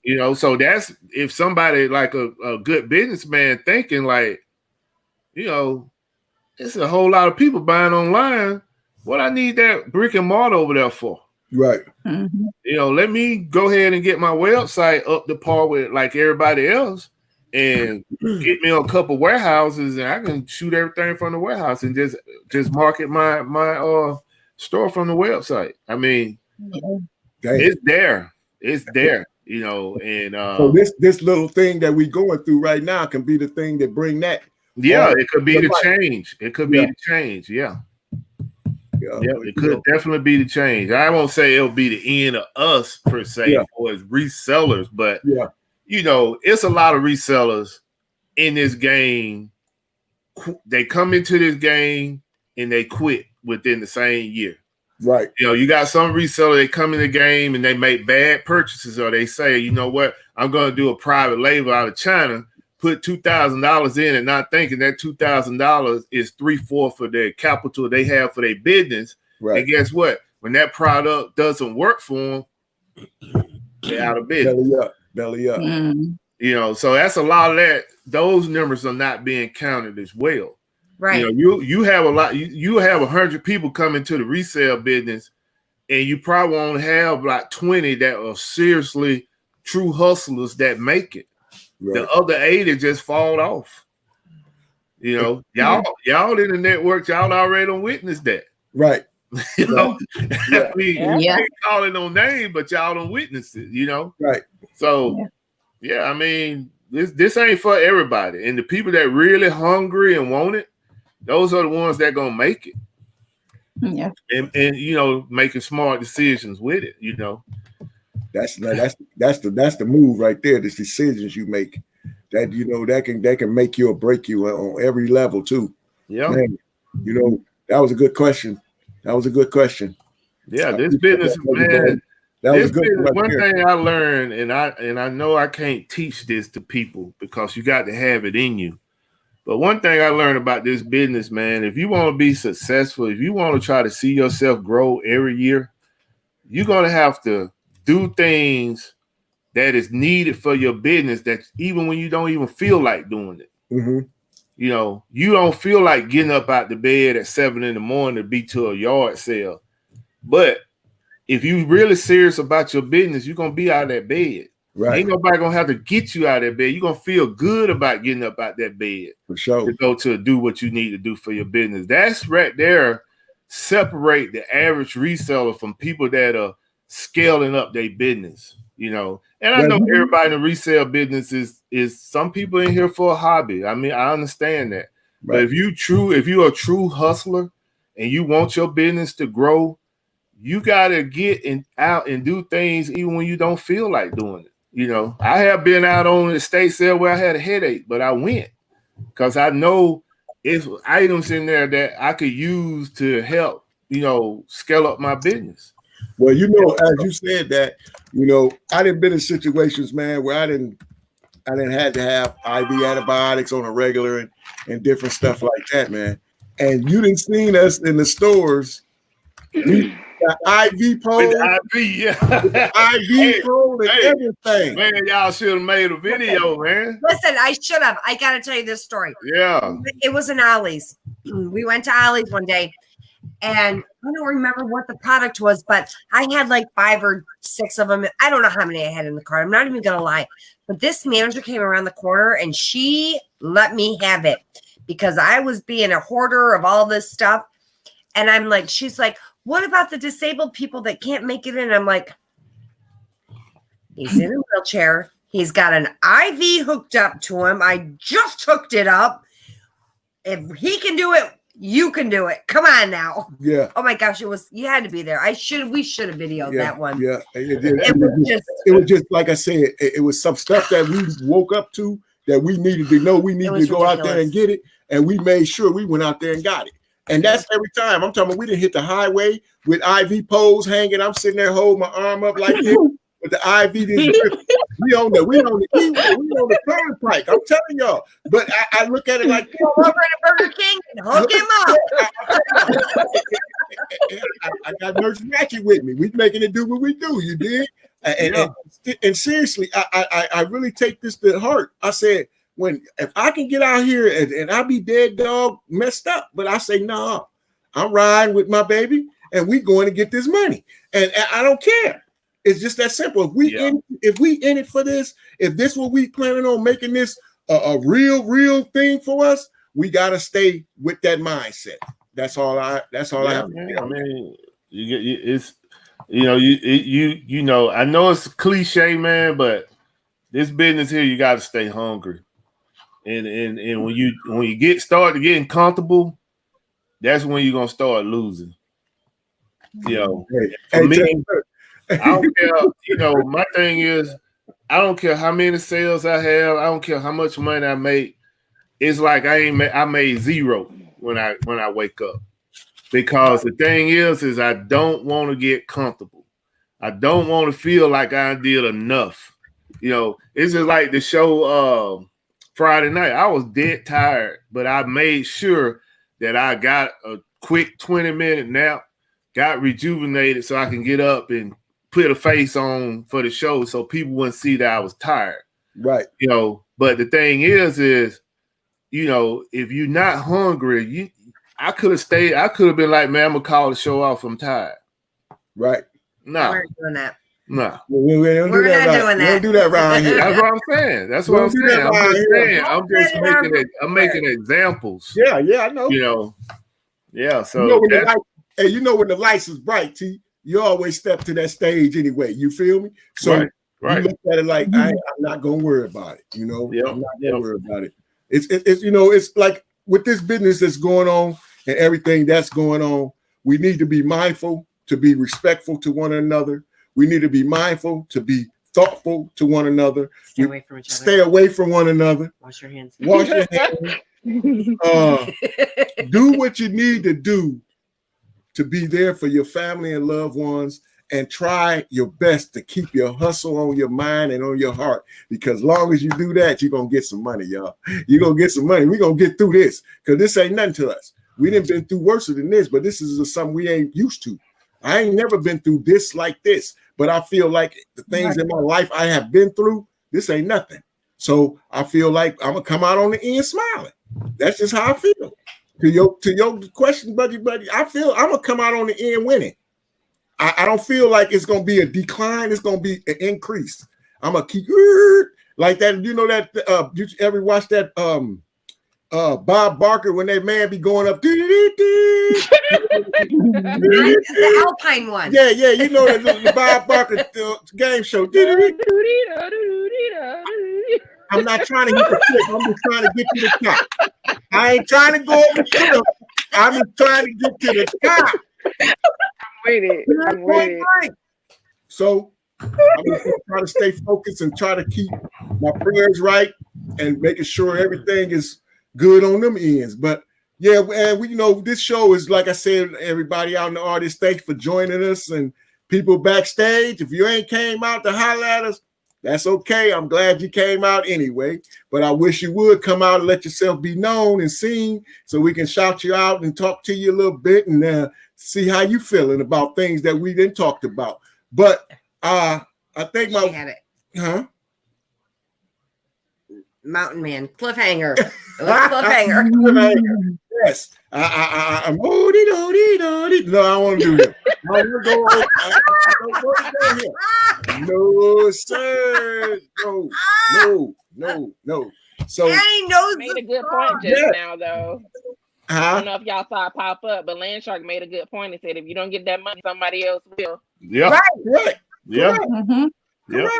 You know, so that's if somebody like a good businessman thinking like, you know, it's a whole lot of people buying online. What I need that brick and mortar over there for? Right. Mm-hmm. You know, let me go ahead and get my website up to par with like everybody else and get me a couple warehouses and I can shoot everything from the warehouse and just market my store from the website. I mean, it's there. It's there, you know, and so this little thing that we going through right now can be the thing that bring that. Yeah, it could be the change. It could be the change. Yeah. Yeah, it could definitely be the change. I won't say it'll be the end of us per se for as resellers, but you know, it's a lot of resellers in this game. They come into this game and they quit within the same year. Right. You know, you got some reseller, they come in the game and they make bad purchases, or they say, you know what, I'm going to do a private label out of China, put $2,000 in and not thinking that $2,000 is 3/4 of their capital they have for their business. Right. And guess what? When that product doesn't work for them, they're out of business. Belly up. You know, so that's a lot of that. Those numbers are not being counted as well. Right. You know, you have a lot. You have 100 people coming to the resale business, and you probably won't have like 20 that are seriously true hustlers that make it. Right. The other 80 just fall off. You know, y'all in the network, y'all already done witnessed that. Right. You know, I mean, ain't calling no name, but y'all don't witness it. You know, right? So, I mean, this ain't for everybody, and the people that really hungry and want it, those are the ones that gonna make it. Yeah, and you know, making smart decisions with it. You know, that's the move right there. The decisions you make, that you know that can make you or break you on every level too. Yeah, man, you know, that was a good question. That was a good question. Yeah, this business, man. That was a good business, one thing I learned, and I know I can't teach this to people because you got to have it in you. But one thing I learned about this business, man, if you want to be successful, if you want to try to see yourself grow every year, you're gonna have to do things that is needed for your business. That even when you don't even feel like doing it. Mm-hmm. You know, you don't feel like getting up out the bed at 7 a.m. to be to a yard sale. But if you really serious about your business, you're going to be out of that bed. Right. Ain't nobody going to have to get you out of that bed. You're going to feel good about getting up out that bed. For sure. To go to do what you need to do for your business. That's right there. Separate the average reseller from people that are scaling up their business, you know. And I know everybody in the resale business is some people in here for a hobby. I mean, I understand that. Right. But if you're a true hustler and you want your business to grow, you gotta get out and do things even when you don't feel like doing it. You know, I have been out on the estate sale where I had a headache, but I went because I know it's items in there that I could use to help, you know, scale up my business. Well, you know, as you said that, you know, I didn't been in situations, man, where I didn't have to have IV antibiotics on a regular and different stuff like that, man. And you didn't seen us in the stores. We got IV poles, IV pole and everything. Man, y'all should have made a video, man. Listen, I should have. I got to tell you this story. Yeah. It was in Ollie's. We went to Ollie's one day. And I don't remember what the product was, but I had like 5 or 6 of them. I don't know how many I had in the cart. I'm not even going to lie. But this manager came around the corner and she let me have it because I was being a hoarder of all this stuff. And I'm like, she's like, what about the disabled people that can't make it in? I'm like, he's in a wheelchair. He's got an IV hooked up to him. I just hooked it up. If he can do it, you can do it. Come on now. Yeah. Oh my gosh, you had to be there. we should have videoed that one. Yeah. It was just like I said, it was some stuff that we woke up to that we needed to know. We needed to go out there and get it. And we made sure we went out there and got it. And that's every time. I'm talking about we didn't hit the highway with IV poles hanging. I'm sitting there holding my arm up like this. with the IV. We on the turnpike. I'm telling y'all. But I look at it like over at Burger King and hook him up. I got Nurse Jackie with me. We making it do what we do. You dig? And seriously, I really take this to heart. I said, if I can get out here and I be dead dog messed up, but I say, nah, I'm riding with my baby and we going to get this money. And I don't care. It's just that simple. If we in it for this, if this what we planning on making this a real thing for us, we gotta stay with that mindset. That's all I have to say. I mean, you know, I know it's cliche, man, but this business here, you gotta stay hungry. And when you start getting comfortable, that's when you're gonna start losing. You know, for me, I don't care. You know, my thing is, I don't care how many sales I have. I don't care how much money I make. It's like I made zero when I wake up, because the thing is I don't want to get comfortable. I don't want to feel like I did enough. You know, it's just like the show Friday night. I was dead tired, but I made sure that I got a quick 20-minute nap, got rejuvenated so I can get up and put a face on for the show so people wouldn't see that I was tired. Right. You know, but the thing is, you know, if you're not hungry, I could have stayed. I could have been like, man, I'm going to call the show off. I'm tired. Right. No. We're doing that. No. We're not doing that. We don't do that around here. That's what I'm saying. That's what I'm saying. I'm making examples. Yeah, I know. You know, yeah. So you know when the lights is bright, T, you always step to that stage anyway. You feel me? So right. You look at it like I'm not gonna worry about it. You know, I'm not gonna worry about it. It's you know, it's like with this business that's going on and everything that's going on, we need to be mindful, to be respectful to one another. We need to be mindful, to be thoughtful to one another. Stay away from each other. Stay away from one another. Wash your hands. Wash your hands. Do what you need to do to be there for your family and loved ones, and try your best to keep your hustle on your mind and on your heart. Because long as you do that, you're going to get some money, y'all. You're going to get some money. We're going to get through this, because this ain't nothing to us. We didn't been through worse than this, but this is something we ain't used to. I ain't never been through this like this, but I feel like the things in my life I have been through, this ain't nothing. So I feel like I'm going to come out on the end smiling. That's just how I feel. To your question, buddy, I feel I'm going to come out on the end winning. I don't feel like it's going to be a decline. It's going to be an increase. I'm going to keep like that. You know that you ever watch that Bob Barker when that man be going up? The Alpine one. Yeah. You know the Bob Barker game show. I'm not trying to hit the clip. I'm just trying to get to the top. I ain't trying to go over the clip. I'm just trying to get to the top. I'm waiting. So I'm just gonna try to stay focused and try to keep my prayers right and making sure everything is good on them ends. But yeah, and we, you know, this show is, like I said, everybody out in the audience, thanks for joining us, and people backstage. If you ain't came out to holler at us, that's okay. I'm glad you came out anyway, but I wish you would come out and let yourself be known and seen so we can shout you out and talk to you a little bit and see how you feeling about things that we didn't talked about. But I think She had it. Mountain Man cliffhanger. It was a cliffhanger. Yes. I'm no, I want to do that. I don't want to go here. No, sir. No. So Danny knows made a good point just now, though. I don't know if y'all saw it pop up, but Landshark made a good point and said, if you don't get that money, somebody else will. Yeah. Right. Yeah. Correct.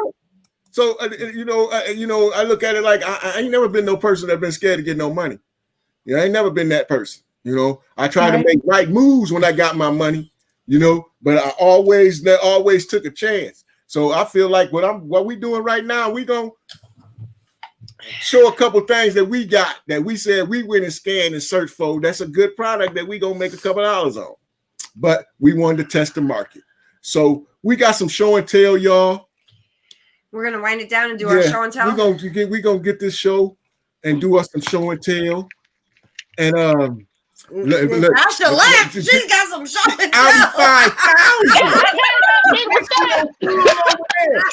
So I look at it like I ain't never been no person that been scared to get no money. I ain't never been that person. I tried to make right moves when I got my money. But I always took a chance. So I feel like what we doing right now, we gonna show a couple things that we got that we said we went and scanned and searched for. That's a good product that we gonna make a couple dollars on. But we wanted to test the market. So we got some show and tell, y'all. We're gonna wind it down and do our show and tell. We gonna get this show and do us some show and tell. And Natasha left. She's got some show and tell. Audi 5,000.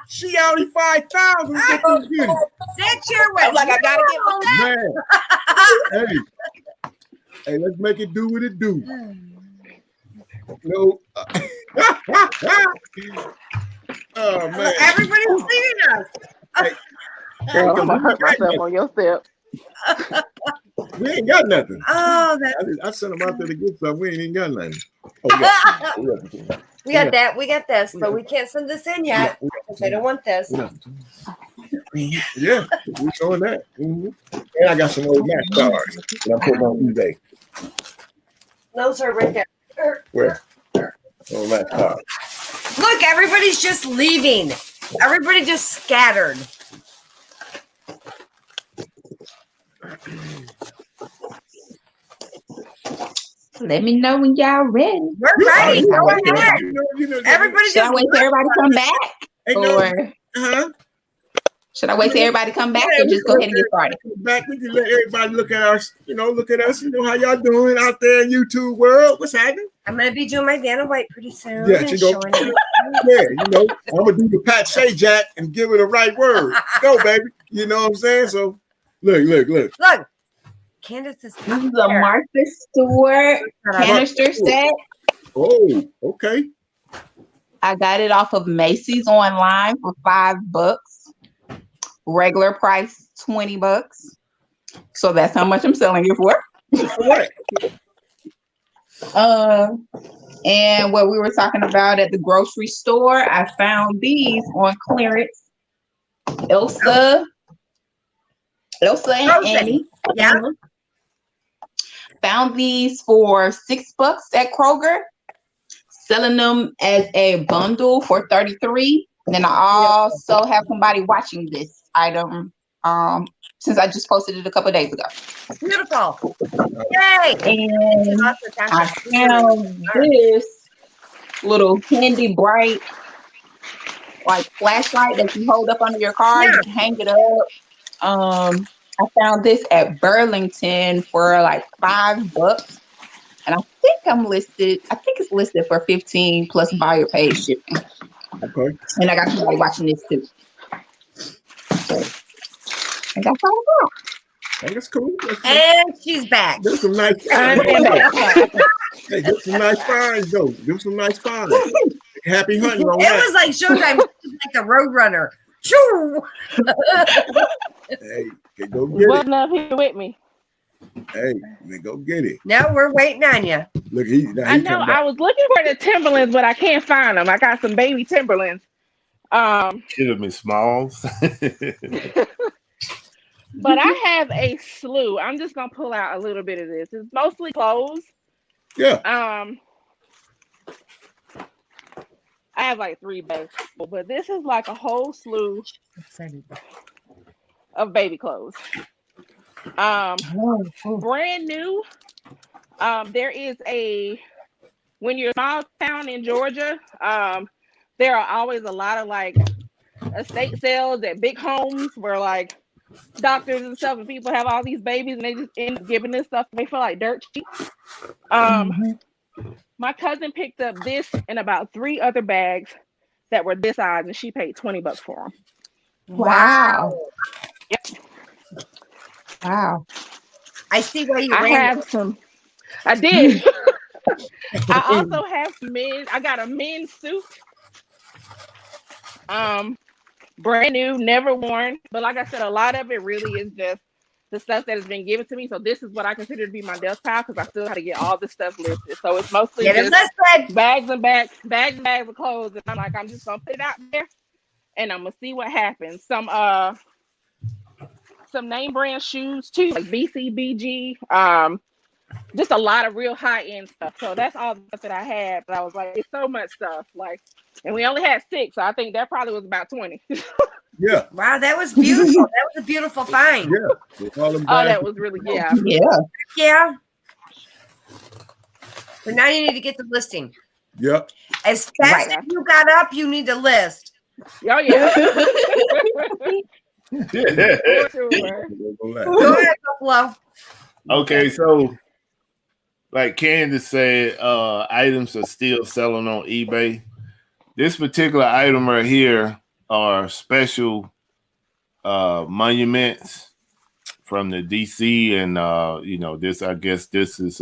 She Audi 5,000. That chair went. I'm like, I gotta get Man. Hey, let's make it do what it do. No. Oh man. Everybody's leaving us. Hey, Girl, I'm gonna hurt myself on your step. we ain't got nothing. Oh, I sent them out there to get something. We ain't even got nothing. We got that. We got this, but we can't send this in yet because they don't want this. Yeah, we're showing that. And I got some old Mac cards that I'm putting on eBay. Those are right there. Where? Old Mac cards. Look, everybody's just leaving. Everybody just scattered. Let me know when y'all ready. We're ready. Go ahead. Everybody Should I just wait till everybody come back? Or should I wait till everybody come back or just go ahead and get started? Back, we can let everybody look at us, look at us, how y'all doing out there in YouTube world. What's happening? I'm gonna be doing my Vanna White pretty soon. Yeah, she go. Yeah, I'm gonna do the Pat Sajak and give it the right word. Go, baby. You know what I'm saying? So look. Look. Candace is This is a Martha Stewart canister set. Oh, okay. I got it off of Macy's online for $5. Regular price $20. So that's how much I'm selling it for. What? And what we were talking about at the grocery store, I found these on clearance. Elsa and Annie. Yeah. Found these for $6 at Kroger. Selling them as a bundle for $33. And then I also have somebody watching this item since I just posted it a couple of days ago. Beautiful. Yay! And I found this little handy bright like flashlight that you hold up under your car. You can hang it up. I found this at Burlington for like $5. And I think it's listed for 15 plus buyer paid shipping. Okay. And I got somebody watching this too. And that's all about. Hey, that's cool. And she's back. There's some nice finds. Hey, there's some nice finds though. There's some nice finds. Happy hunting on that. It was like showtime, like the Road Runner. Choo! Hey, go get Wasn't up here with me. Hey, man, go get it. Now we're waiting on you. Look, I know. I was looking for the Timberlands, but I can't find them. I got some baby Timberlands. Should have been Smalls. But I have a slew. I'm just gonna pull out a little bit of this. It's mostly clothes. Yeah. I have like 3 bags, but this is like a whole slew of baby clothes. Brand new. There is when you're a small town in Georgia, there are always a lot of like estate sales at big homes where like doctors and stuff and people have all these babies and they just end up giving this stuff away for like dirt cheap. My cousin picked up this and about 3 other bags that were this size and she paid $20 for them. Wow. Yep. Wow. I see why you have some. I did. I also have men. I got a men's suit. Brand new, never worn. But like I said, a lot of it really is just the stuff that has been given to me. So this is what I consider to be my desk pile because I still have to get all this stuff listed. So it's mostly just bags and bags of clothes. And I'm just gonna put it out there and I'm gonna see what happens. Some name brand shoes too, like BCBG. Just a lot of real high end stuff. So that's all the stuff that I had. But I was like, it's so much stuff. Like, and we only had 6, so I think that probably was about 20. Yeah. Wow, that was beautiful. That was a beautiful find. Yeah. That was really Yeah. But now you need to get the listing. Yep. As fast as you got up, you need to list. Oh yeah. For sure. Go ahead, Buffalo. Okay, so like Candace said, items are still selling on eBay. This particular item right here are special monuments from the DC, and you know, this, I guess this is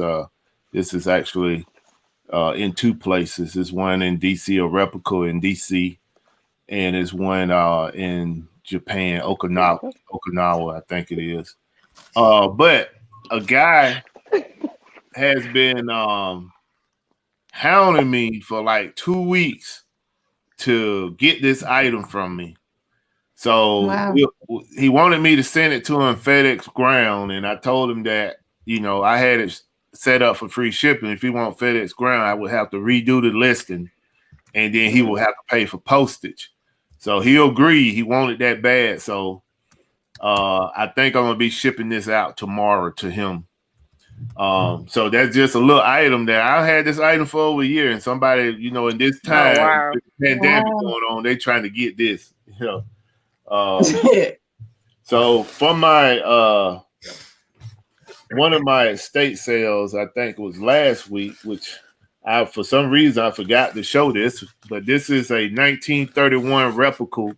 actually in two places. There's one in DC, a replica in DC, and there's one in Japan, Okinawa, I think it is. But a guy has been hounding me for like 2 weeks to get this item from me. So Wow. he wanted me to send it to him FedEx ground, and I told him that, you know, I had it set up for free shipping. If he want FedEx ground, I would have to redo the listing, and then he will have to pay for postage. So he agreed. He wanted that bad. So I think I'm gonna be shipping this out tomorrow to him. So that's just a little item that I had this item for over a year, and somebody, you know, in this time, wow. with the pandemic going on, they trying to get this, you know. So for my one of my estate sales, I think it was last week, which I, for some reason, I forgot to show this, but this is a 1931 replica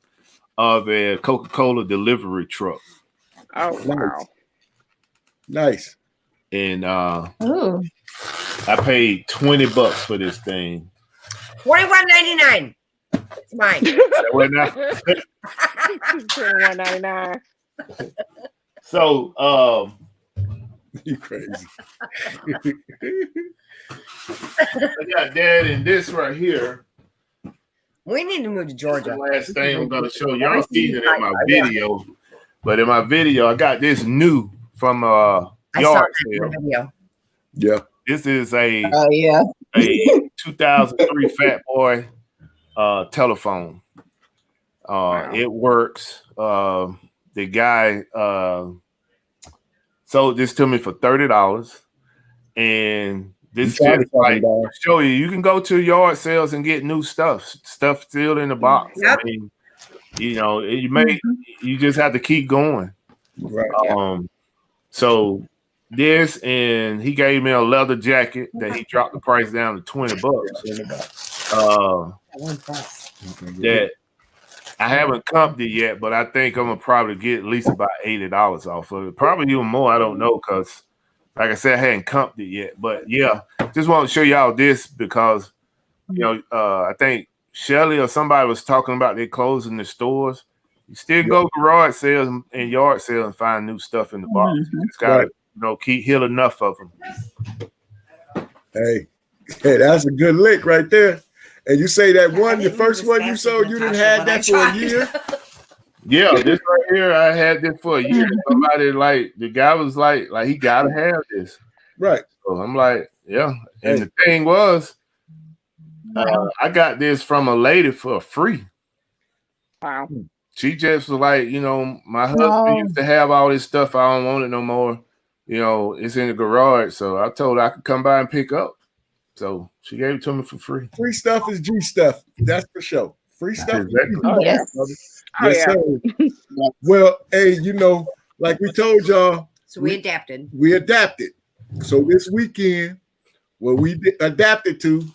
of a Coca-Cola delivery truck. Oh wow. Nice. And Ooh. I paid $20 for this thing. $21.99. It's mine. $21.99. So You crazy. I got that and this right here. We need to move to The Georgia. last thing I'm gonna show y'all seen it in my video, but in my video I got this new from I saw yard that in sale. the video. Yeah. This is a Oh yeah. 2003 Fat Boy telephone. Wow. It works. The guy sold this to me for $30, and this You tried just to like find out. show you can go to yard sales and get new stuff still in the box. Yep. I mean, you know, you just have to keep going. Right. So this, and he gave me a leather jacket that he dropped the price down to $20. That I haven't comped it yet, but I think I'm gonna probably get at least about $80 off of it. Probably even more. I don't know, because like I said, I hadn't comped it yet. But yeah, just want to show y'all this because, you know, I think Shelly or somebody was talking about they closing the stores. You still go garage sales and yard sales and find new stuff in the box. You just gotta, you know, keep heal enough of them. Hey, that's a good lick right there. And you say that one, the first one you sold, you didn't have that for a year? Yeah, this right here, I had this for a year. Somebody, like, the guy was like he gotta have this. Right. So I'm like, yeah. And the thing was, I got this from a lady for free. Wow. She just was like, you know, my husband used to have all this stuff. I don't want it no more. You know, it's in the garage. So I told her I could come by and pick up. So she gave it to me for free. Free stuff is G stuff. That's for sure. Free stuff. Exactly. Oh, yeah. Yes, sir. Well, hey, you know, like we told y'all, So we adapted. we adapted. So this weekend, what we adapted to,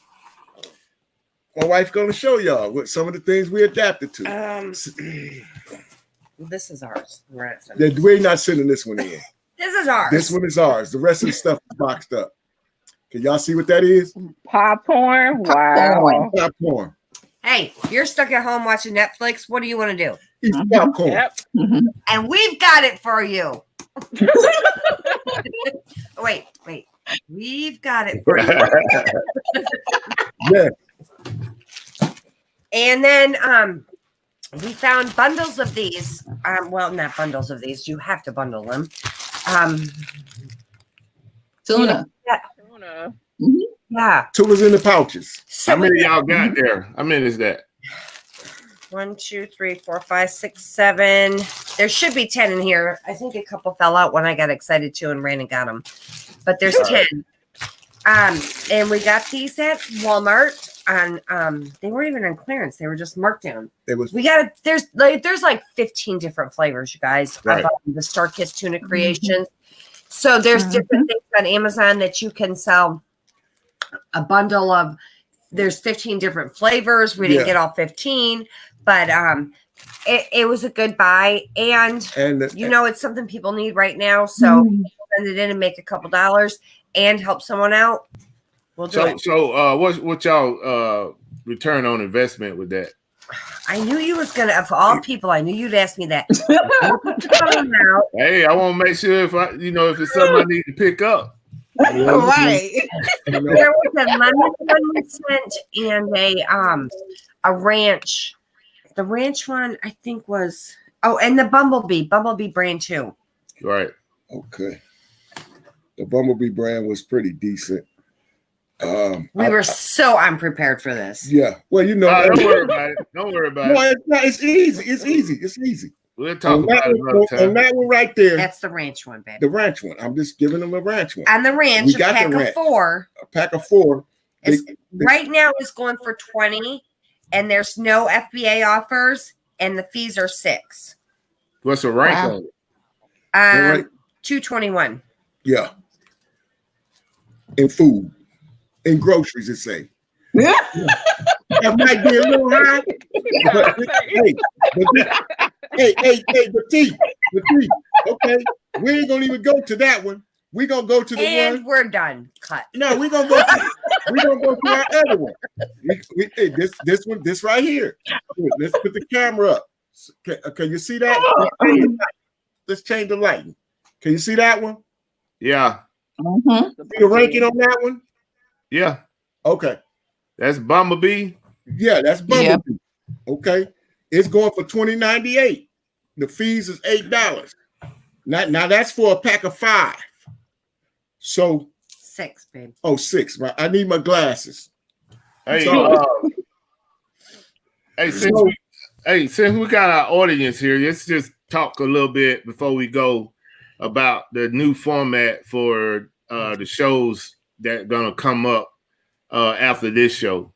my wife's gonna show y'all what some of the things we adapted to. This is ours. We're Not sending this one in. This is ours. This one is ours. The rest of the stuff is boxed up. Can y'all see what that is? Popcorn. Wow. Popcorn. Hey, you're stuck at home watching Netflix. What do you want to do? Eat popcorn. Yep. And we've got it for you. Wait. We've got it for you. Yeah. And then we found bundles of these. Well, not bundles of these. You have to bundle them. Tuna. Tuna. Yeah. Tuna's in the pouches. How many y'all got there? How many is that? 1, 2, 3, 4, 5, 6, 7. There should be 10 in here. I think a couple fell out when I got excited too and ran and got them. But there's 10. And we got these at Walmart on they weren't even on clearance, they were just marked down. There's like 15 different flavors, you guys, Right. of the StarKist tuna creations. So there's different things on Amazon that you can sell a bundle of. There's 15 different flavors. We didn't get all 15, but it was a good buy, and it's something people need right now. So send it in and make a couple dollars and help someone out. We'll do it. So what y'all return on investment with that? I knew you was gonna, of all people, I knew you'd ask me that. Hey, I want to make sure if it's something I need to pick up. Right. There was a lemon one we sent and a ranch. The ranch one I think was and the Bumblebee brand too. Right. Okay. The Bumblebee brand was pretty decent. We were so unprepared for this. Yeah. Well, don't worry about it. Don't worry about it. No, it's not. It's easy. It's easy. It's easy. We'll talk about it another time. On that one right there. That's the ranch one, baby. The ranch one. I'm just giving them a ranch one. And the ranch, we a got pack the ranch. of 4. A pack of 4. Right now is going for 20, and there's no FBA offers, and the fees are 6. What's the rank on it? $2.21. Yeah. In food. In groceries, it say. That might be a little high. But T, okay, we ain't gonna even go to that one. We're gonna go to the one. And we're done. Cut. No, we're gonna go to our other one. This one, this right here. Let's put the camera up. Can you see that? Let's change the lighting. Can you see that one? Yeah. See the ranking on that one? Yeah. Okay. That's Bumblebee. Yeah, that's Bumblebee. Yeah. Okay. It's going for $20.98. The fees is $8. Now that's for a pack of 5. So 6, babe. Oh, 6. I need my glasses. Hey, since we got our audience here, let's just talk a little bit before we go about the new format for the shows that gonna come up after this show.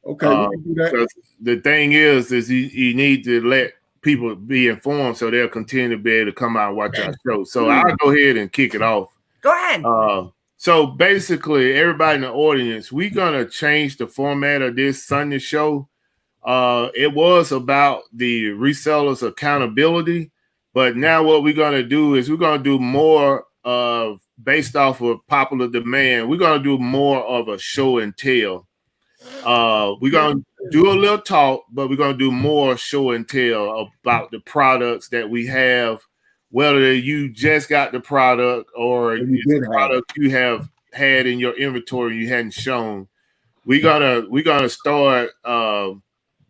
Okay, we can do that. The thing is you need to let people be informed so they'll continue to be able to come out and watch our show. So I'll go ahead and kick it off. Go ahead. So basically, everybody in the audience, we're gonna change the format of this Sunday show. It was about the resellers accountability, but now what we're gonna do is we're gonna do more of based off of popular demand. We're gonna do more of a show and tell. We're gonna do a little talk, but we're gonna do more show and tell about the products that we have, whether you just got the product or it's the product you have had in your inventory you hadn't shown. We're gonna start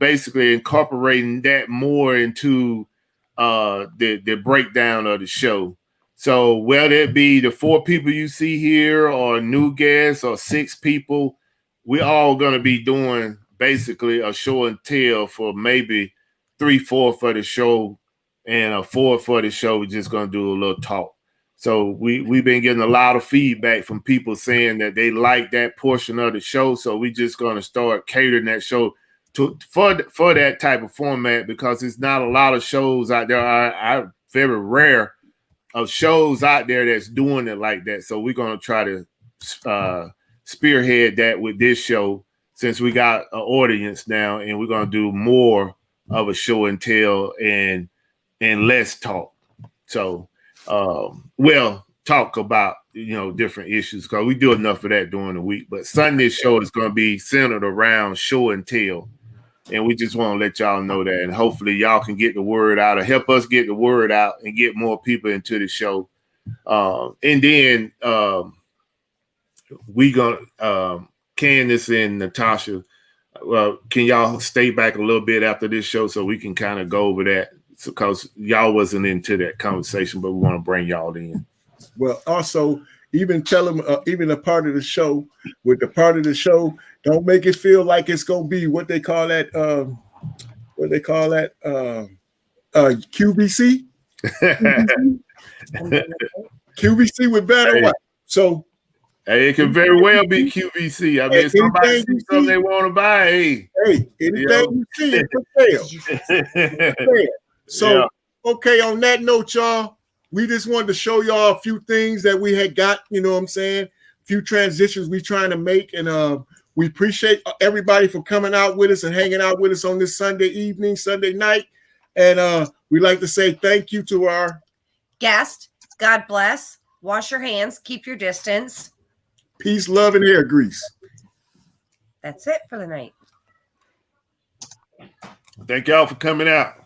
basically incorporating that more into the breakdown of the show. So whether it be the 4 people you see here or new guests or 6 people, we're all going to be doing basically a show and tell for maybe 3/4 for the show and a 4 for the show. We're just going to do a little talk. So we've been getting a lot of feedback from people saying that they like that portion of the show. So we're just going to start catering that show for that type of format, because it's not a lot of shows out there. Are very rare of shows out there that's doing it like that. So we're going to try to spearhead that with this show, since we got an audience now, and we're going to do more of a show and tell and less talk. So talk about different issues, because we do enough of that during the week, but Sunday's show is going to be centered around show and tell. And we just want to let y'all know that, and hopefully y'all can get the word out, or help us get the word out and get more people into the show. And then we gonna Candace and Natasha, can y'all stay back a little bit after this show so we can kind of go over that, because y'all wasn't into that conversation, but we want to bring y'all in. Well, also, even tell them, even a part of the show, with the part of the show, don't make it feel like it's gonna be what they call that. QVC. QVC with better. Hey. So Hey, it can very well be QVC. I mean, somebody see something they want to buy. Hey, anything you see is for sale. So, okay, on that note, y'all, we just wanted to show y'all a few things that we had got, you know what I'm saying? A few transitions we trying to make. And we appreciate everybody for coming out with us and hanging out with us on this Sunday evening, Sunday night. And we'd like to say thank you to our guest. God bless. Wash your hands. Keep your distance. Peace, love, and hair grease. That's it for the night. Thank y'all for coming out.